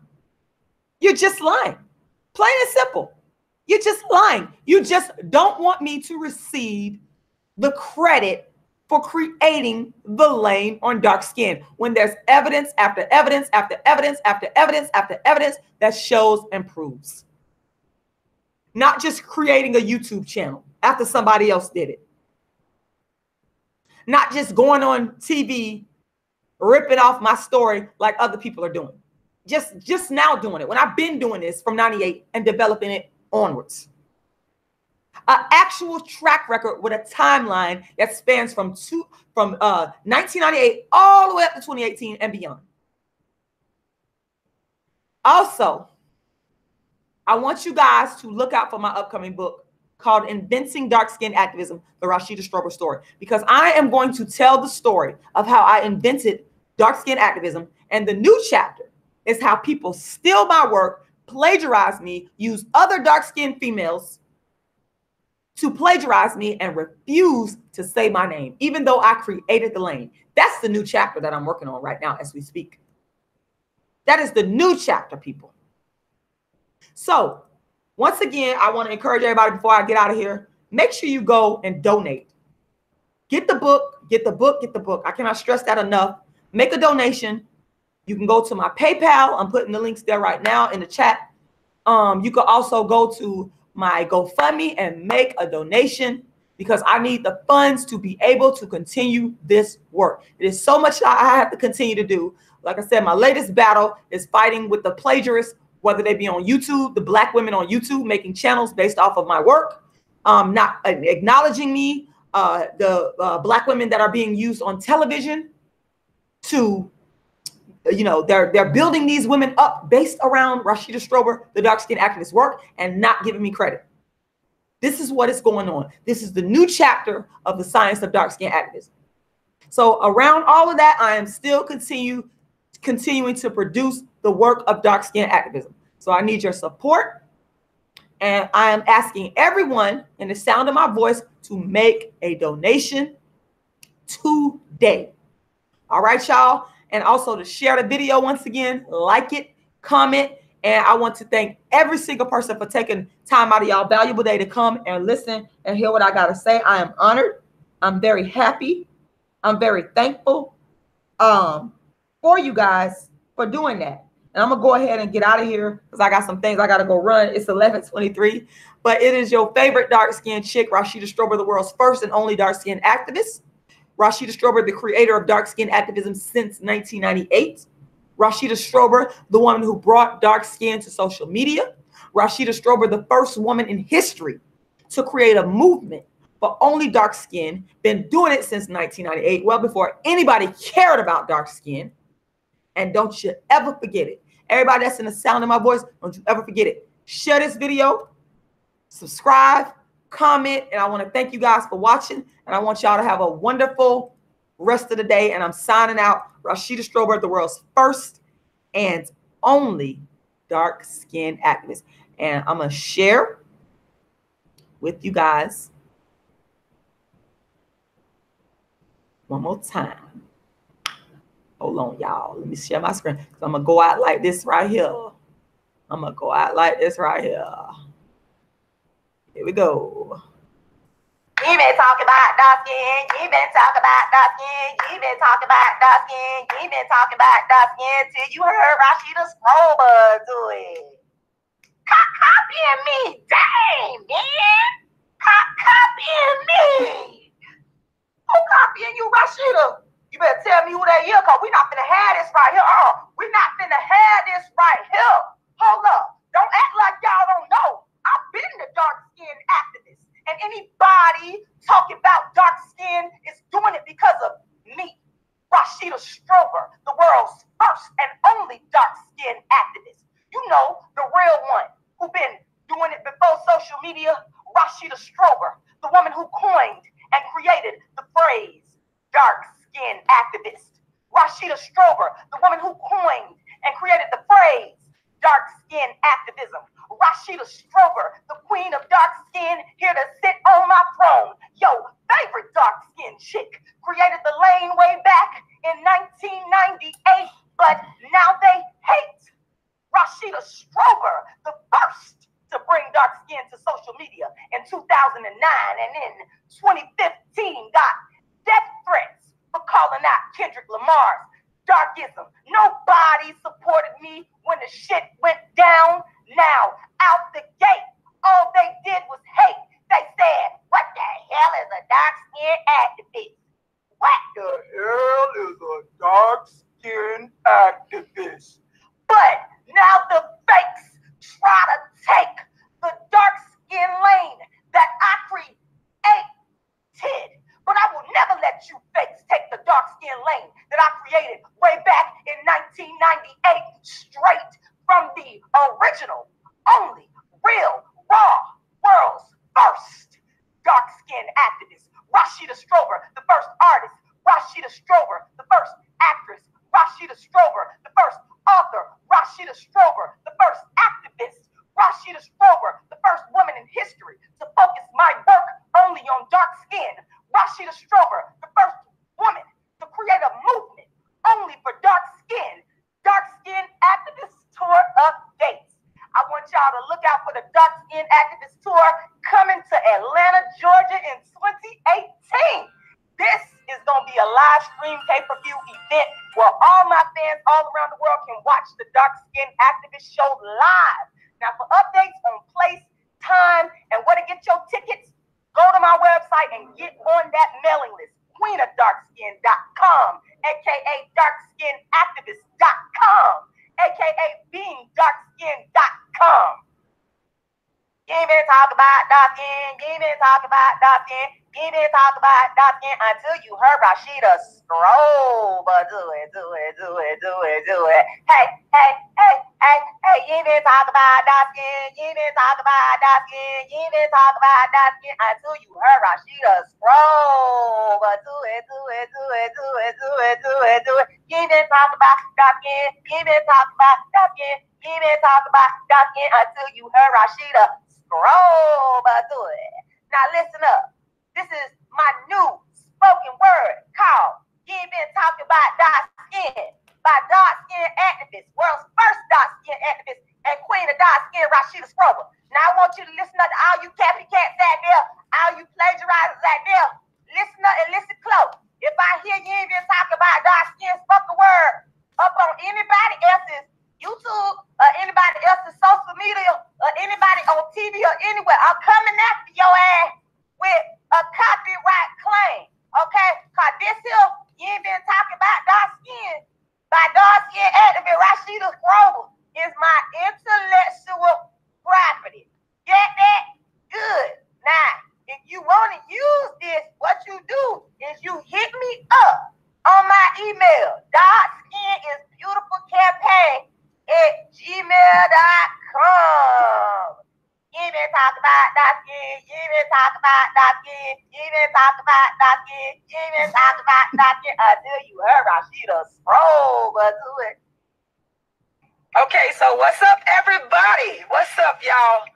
You're just lying. Plain and simple. You're just lying. You just don't want me to receive the credit for creating the lane on dark skin when there's evidence after evidence after evidence after evidence after evidence that shows and proves. Not just creating a YouTube channel after somebody else did it. Not just going on TV, ripping off my story like other people are doing. Just now doing it when I've been doing this from 98 and developing it onwards. An actual track record with a timeline that spans from 1998 all the way up to 2018 and beyond. Also, I want you guys to look out for my upcoming book called Inventing Dark-Skinned Activism, the Rashida Strober story, because I am going to tell the story of how I invented dark-skinned activism, and the new chapter is how people steal my work, plagiarize me, use other dark-skinned females to plagiarize me and refuse to say my name, even though I created the lane. That's the new chapter that I'm working on right now as we speak. That is the new chapter, people. So once again, I want to encourage everybody before I get out of here, make sure you go and donate. Get the book, get the book, get the book. I cannot stress that enough. Make a donation. You can go to my PayPal. I'm putting the links there right now in the chat. You can also go to my GoFundMe and make a donation because I need the funds to be able to continue this work. It is so much that I have to continue to do. Like I said, my latest battle is fighting with the plagiarists, whether they be on YouTube, the Black women on YouTube making channels based off of my work, not acknowledging me, the Black women that are being used on television to, you know, they're building these women up based around Rashida Strober, the dark-skinned activist work, and not giving me credit. This is what is going on. This is the new chapter of the science of dark-skinned activism. So around all of that, I am still continuing to produce the work of dark-skinned activism. So I need your support. And I am asking everyone in the sound of my voice to make a donation today. All right, y'all. And also to share the video once again, like it, comment. And I want to thank every single person for taking time out of y'all valuable day to come and listen and hear what I got to say. I am honored. I'm very happy. I'm very thankful for you guys for doing that. And I'm going to go ahead and get out of here because I got some things I got to go run. It's 11:23. But it is your favorite dark-skinned chick, Rashida Strober, the world's first and only dark-skinned activist. Rashida Strober, the creator of dark-skinned activism since 1998. Rashida Strober, the woman who brought dark skin to social media. Rashida Strober, the first woman in history to create a movement for only dark skin. Been doing it since 1998, well before anybody cared about dark skin. And don't you ever forget it. Everybody that's in the sound of my voice, don't you ever forget it. Share this video, subscribe, comment, and I want to thank you guys for watching. And I want y'all to have a wonderful rest of the day. And I'm signing out. Rashida Strober, the world's first and only dark-skinned activist. And I'm going to share with you guys one more time. Hold on, y'all. Let me share my screen. I'm going to go out like this right here. I'm going to go out like this right here. Here we go. You been talking about dark skin. You been talking about dark skin. You been talking about dark skin. You been talking about dark skin till you heard Rashida Strober do it. Copying me, dang man. Copying me. Who copying you, Rashida? You better tell me who that is, cause we not finna have this right here. We not finna have this right here. Hold up. Don't act like y'all don't know. I've been the dark-skinned activist. And anybody talking about dark skin is doing it because of me, Rashida Strober, the world's first and only dark skin activist. You know, the real one who been doing it before social media, Rashida Strober, the woman who coined and created the phrase dark skin activist. Rashida Strober, the woman who coined and created the phrase dark skin activism. Rashida Strober, the queen of dark skin, here to sit on my throne. Yo, favorite dark skin chick, created the lane way back in 1998, but now they hate. Rashida Strober, the first to bring dark skin to social media in 2009, and in 2015 got death threats for calling out Kendrick Lamar's darkism. Nobody supported me when the shit went down. Now, out the gate, all they did was hate. They said, what the hell is a dark skin activist? What the hell is a dark skin activist? But now the fakes try to take the dark skin lane that I created. But I will never let you fakes take the dark skin lane that I created way back in 1998, straight from the original, only, real, raw, world's first dark skin activist. Rashida Strober, the first artist. Rashida Strober, the first actress. Rashida Strober, the first author. Rashida Strober, the first activist. Rashida Strober, the first woman in history to focus my work only on dark skin. Rashida Strober, the first woman to create a movement only for dark skin. Dark skin activist tour updates. I want y'all to look out for the dark skin activist tour coming to Atlanta, Georgia in 2018. This is going to be a live stream pay-per-view event where all my fans all around the world can watch the dark skin activist show live. Now, for updates on place, time, and where to get your tickets, go to my website and get on that mailing list, queenofdarkskin.com, aka darkskinactivist.com, aka beingdarkskin.com. You ain't been talking about dark skin, you ain't been talking about dark skin, you ain't been talking about dark skin until you heard Rashida Strober. Do it. Hey, you ain't been talking about dark skin, you ain't been talking about dark skin, you ain't been talking about dark skin until you heard Rashida Strober. Do it. You ain't been talking about dark skin, you ain't been talking about dark skin, you ain't been talking about dark skin until you heard Rashida Strober. Do it. Now listen up. This is my new spoken word called You Ain't Been Talking About Dark Skin by dark skin activist, world's first dark skin activist, and queen of dark skin, Rashida Strober. Now I want you to listen up to all you copycats out there, all you plagiarizers out there. Listen up and listen close. If I hear you ain't been talking about dark skin spoken word up on anybody else's YouTube or anybody else's social media or anybody on TV or anywhere, I'm coming after your ass with a copyright claim, okay? Because this here, you ain't been talking about dark skin by dark skin activist Rashida Strober is my intellectual property. Get that? Good. Now, if you want to use this, what you do is you hit me up on my email, darkskin@gmail.com. You ain't been talking about dark skin, you ain't been talking about dark skin, you ain't been talking about dark skin, you ain't been talking about dark skin until you heard Rashida Strober. Do it. Okay, so what's up, everybody? What's up, y'all?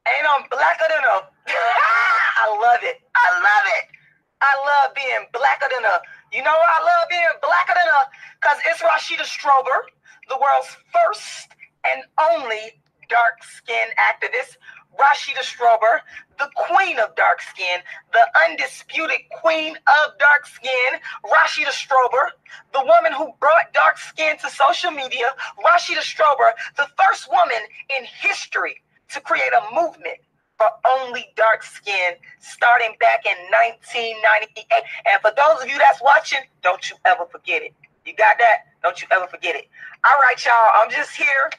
Ain't I'm blacker than a... I love it. I love being blacker than a... You know why I love being blacker than a... Because it's Rashida Strober, the world's first and only dark skin activist. Rashida Strober, the queen of dark skin, the undisputed queen of dark skin. Rashida Strober, the woman who brought dark skin to social media. Rashida Strober, the first woman in history to create a movement for only dark skin starting back in 1998. And for those of you that's watching, don't you ever forget it. You got that? Don't you ever forget it. All right, y'all, I'm just here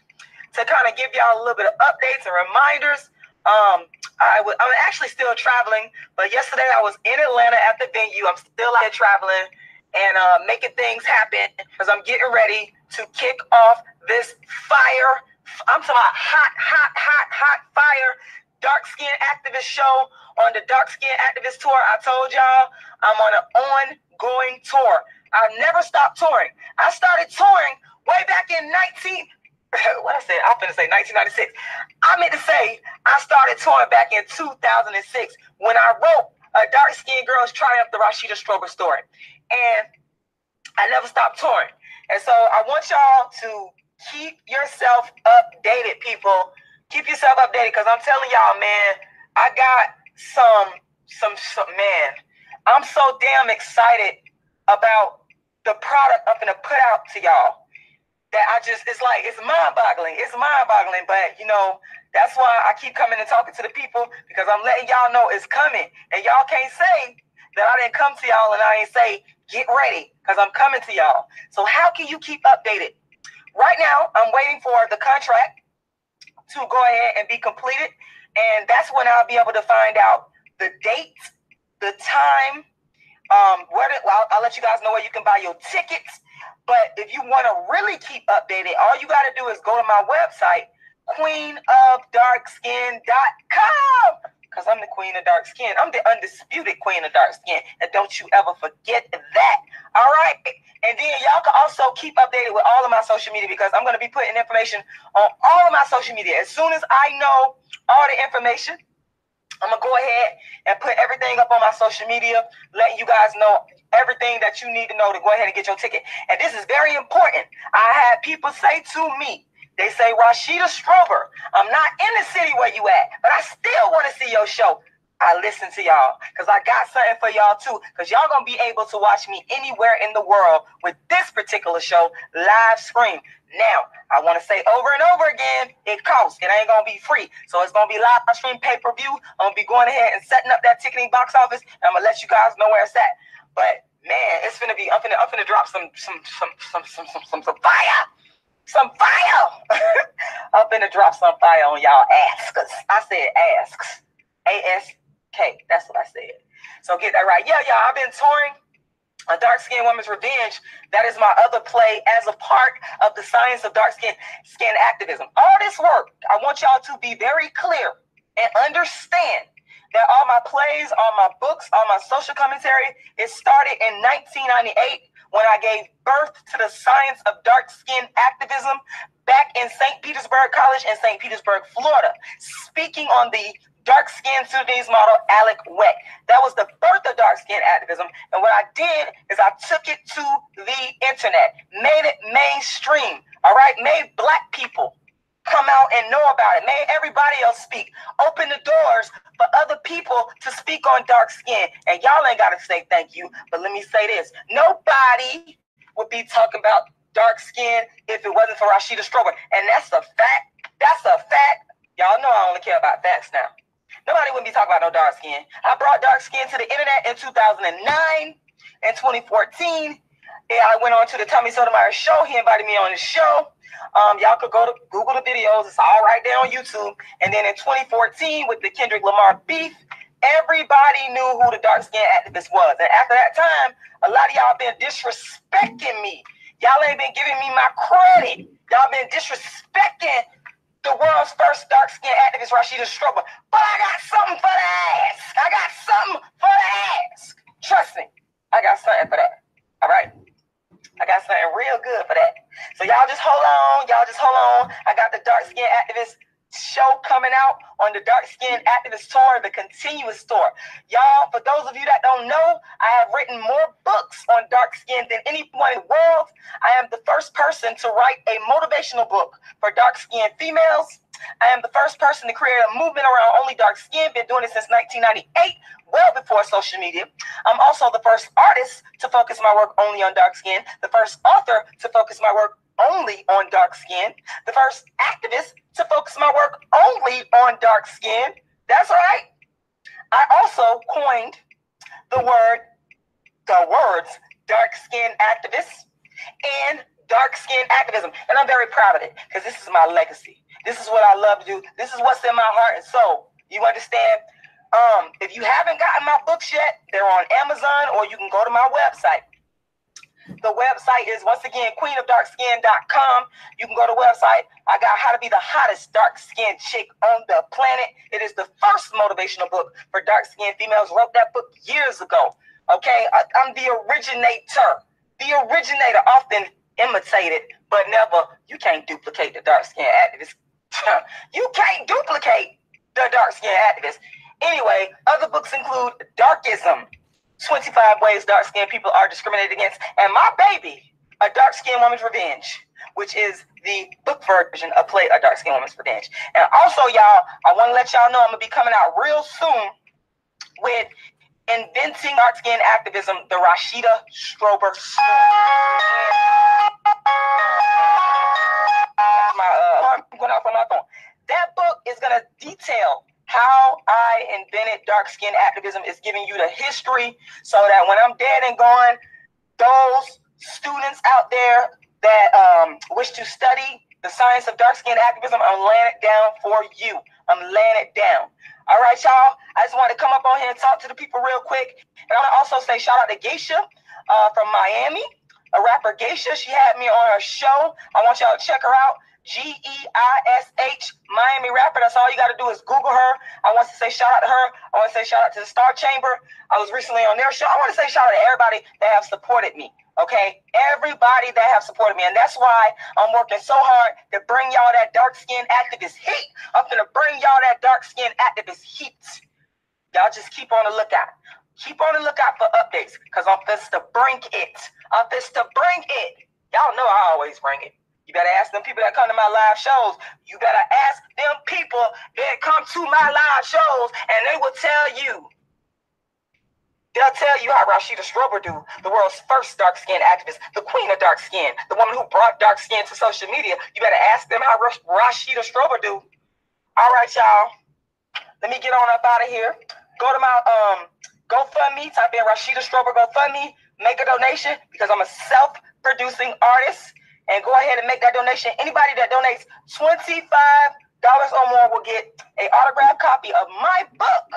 to kind of give y'all a little bit of updates and reminders I'm actually still traveling, but yesterday I was in Atlanta at the venue. I'm still out here traveling and making things happen because I'm getting ready to kick off this fire. I'm talking about hot fire dark skin activist show on the Dark Skin Activist Tour. I told y'all I'm on an ongoing tour. I've never stopped touring. I started touring way back in 1996. I meant to say I started touring back in 2006 when I wrote A Dark Skinned Girl's Triumph, the Rashida Strober story. And I never stopped touring. And so I want y'all to keep yourself updated, people. Keep yourself updated, because I'm telling y'all, man, I got some, man, I'm so damn excited about the product I'm going to put out to y'all that it's mind-boggling. It's mind-boggling, but, you know, that's why I keep coming and talking to the people, because I'm letting y'all know it's coming. And y'all can't say that I didn't come to y'all and I ain't say, get ready, because I'm coming to y'all. So how can you keep updated? Right now, I'm waiting for the contract to go ahead and be completed. And that's when I'll be able to find out the date, the time, I'll let you guys know where you can buy your tickets. But if you want to really keep updated, all you got to do is go to my website, queenofdarkskin.com, because I'm the queen of dark skin. I'm the undisputed queen of dark skin. And don't you ever forget that. All right. And then y'all can also keep updated with all of my social media, because I'm going to be putting information on all of my social media. As soon as I know all the information, I'm going to go ahead and put everything up on my social media, letting you guys know everything that you need to know to go ahead and get your ticket. And this is very important. I had people say to me, they say, Rashida Strober, I'm not in the city where you at, but I still want to see your show. I listen to y'all because I got something for y'all too, because y'all going to be able to watch me anywhere in the world with this particular show, live stream. Now, I want to say over and over again, it costs. It ain't going to be free. So it's going to be live stream pay-per-view. I'm going to be going ahead and setting up that ticketing box office, and I'm going to let you guys know where it's at. But man, it's going to be, I'm going to drop some fire. Some fire. I'm going to drop some fire on y'all asks. I said asks. A-S-K. That's what I said. So get that right. Yeah, y'all, I've been touring A Dark Skinned Woman's Revenge. That is my other play as a part of the science of dark skin activism. All this work, I want y'all to be very clear and understand that all my plays, all my books, all my social commentary, it started in 1998 when I gave birth to the science of dark skin activism back in St. Petersburg College in St. Petersburg, Florida, speaking on the dark skin Sudanese model, Alec Weck. That was the birth of dark skin activism. And what I did is I took it to the internet, made it mainstream, all right? Made Black people come out and know about it, made everybody else speak, open the doors for other people to speak on dark skin. And y'all ain't got to say thank you, but let me say this. Nobody would be talking about dark skin if it wasn't for Rashida Strober. And that's a fact. That's a fact. Y'all know I only care about facts now. Nobody wouldn't be talking about no dark skin. I brought dark skin to the internet in 2009 and 2014. Yeah, I went on to the Tommy Sotomayor show. He invited me on his show. Y'all could go to Google the videos. It's all right there on YouTube. And then in 2014, with the Kendrick Lamar beef, everybody knew who the dark skin activist was. And after that time, a lot of y'all been disrespecting me. Y'all ain't been giving me my credit. Y'all been disrespecting the world's first dark skin activist, Rashida Strober. But I got something for the ass. I got something for the ass. Trust me, I got something for that. All right? I got something real good for that. So y'all just hold on. Y'all just hold on. I got the dark skin activist show coming out on the Dark Skin Activist Tour, the continuous tour. Y'all, for those of you that don't know, I have written more books on dark skin than anyone in the world. I am the first person to write a motivational book for dark skinned females. I am the first person to create a movement around only dark skin. Been doing it since 1998, well before social media. I'm also the first artist to focus my work only on dark skin, the first author to focus my work only on dark skin, the first activist to focus my work only on dark skin. That's right. I also coined the words dark skin activists and dark skin activism. And I'm very proud of it because this is my legacy. This is what I love to do. This is what's in my heart and soul. You understand? If you haven't gotten my books yet, they're on Amazon, or you can go to my website. The website is, once again, queenofdarkskin.com. You can go to the website. I got How to Be the Hottest Dark-Skinned Chick on the Planet. It is the first motivational book for dark-skinned females. Wrote that book years ago. Okay? I'm the originator. The originator, often imitated, but never. You can't duplicate the dark-skinned activist. You can't duplicate the dark-skinned activist. Anyway, other books include Darkism, 25 Ways Dark-Skinned People Are Discriminated Against, and my baby, A Dark-Skinned Woman's Revenge, which is the book version of Play A Dark-Skinned Woman's Revenge. And also, y'all, I want to let y'all know I'm going to be coming out real soon with Inventing Dark-Skinned Activism, the Rashida Strober story. That's my going off on my phone. That book is going to detail how I invented dark-skinned activism. Is giving you the history so that when I'm dead and gone, those students out there that wish to study the science of dark-skinned activism, I'm laying it down for you. I'm laying it down. All right, y'all. I just wanted to come up on here and talk to the people real quick. And I want to also say shout out to Geisha from Miami, a rapper Geisha. She had me on her show. I want y'all to check her out. G-E-I-S-H, Miami rapper. That's all you got to do is Google her. I want to say shout out to her. I want to say shout out to the Star Chamber. I was recently on their show. I want to say shout out to everybody that have supported me. Okay? Everybody that have supported me. And that's why I'm working so hard to bring y'all that dark-skinned activist heat. I'm going to bring y'all that dark-skinned activist heat. Y'all just keep on the lookout. Keep on the lookout for updates, because I'm fist to bring it. I'm fist to bring it. Y'all know I always bring it. You better ask them people that come to my live shows. You better ask them people that come to my live shows, and they will tell you. They'll tell you how Rashida Strober do, the world's first dark-skinned activist, the queen of dark skin, the woman who brought dark skin to social media. You better ask them how Rashida Strober do. All right, y'all. Let me get on up out of here. Go to my GoFundMe. Type in Rashida Strober GoFundMe. Make a donation, because I'm a self-producing artist. And go ahead and make that donation. Anybody that donates $25 or more will get an autographed copy of my book,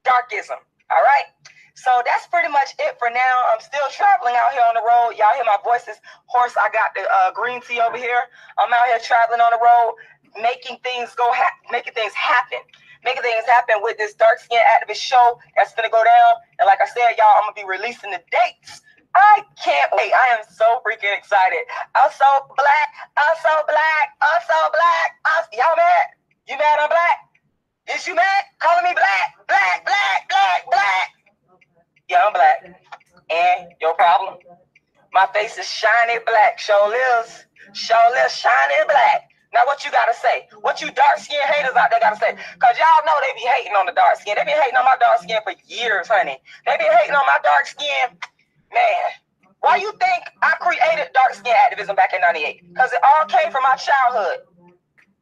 Darkism. All right? So that's pretty much it for now. I'm still traveling out here on the road. Y'all hear my voice is hoarse. I got the green tea over here. I'm out here traveling on the road, making things making things happen. Making things happen with this dark-skinned activist show that's going to go down. And like I said, y'all, I'm going to be releasing the dates. I can't wait. I am so freaking excited. I'm so black. I'm so black. I'm so black. Y'all mad? You mad I'm black? Is you mad? Calling me black? Black, black, black, black. Yeah, I'm black. And your problem? My face is shiny black. Show lives shiny black. Now what you gotta say? What you dark skin haters out there gotta say? Cause y'all know they be hating on the dark skin. They been hating on my dark skin for years, honey. They been hating on my dark skin. Man, why you think I created dark skin activism back in 98? Because it all came from my childhood.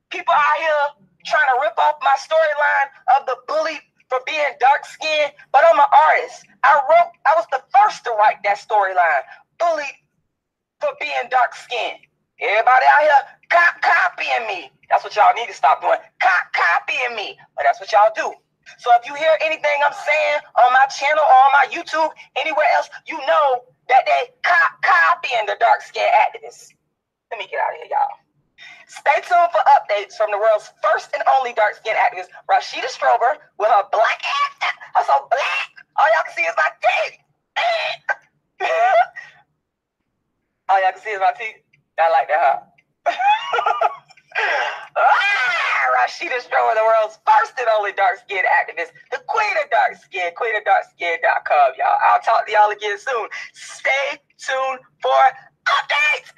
People out here trying to rip off my storyline of the bully for being dark skinned, but I'm an artist. I was the first to write that storyline. Bullied for being dark skinned. Everybody out here copying me. That's what y'all need to stop doing. Copying me. But that's what y'all do. So if you hear anything I'm saying on my channel or on my YouTube, anywhere else, you know that they copying the dark-skinned activists. Let me get out of here, y'all. Stay tuned for updates from the world's first and only dark-skinned activist, Rashida Strober, with her black ass. I'm so black. All y'all can see is my teeth. All y'all can see is my teeth. I like that, huh? Rashida Strober, the world's first and only dark-skinned activist, the queen of dark skin, queenofdarkskin.com, y'all. I'll talk to y'all again soon. Stay tuned for updates.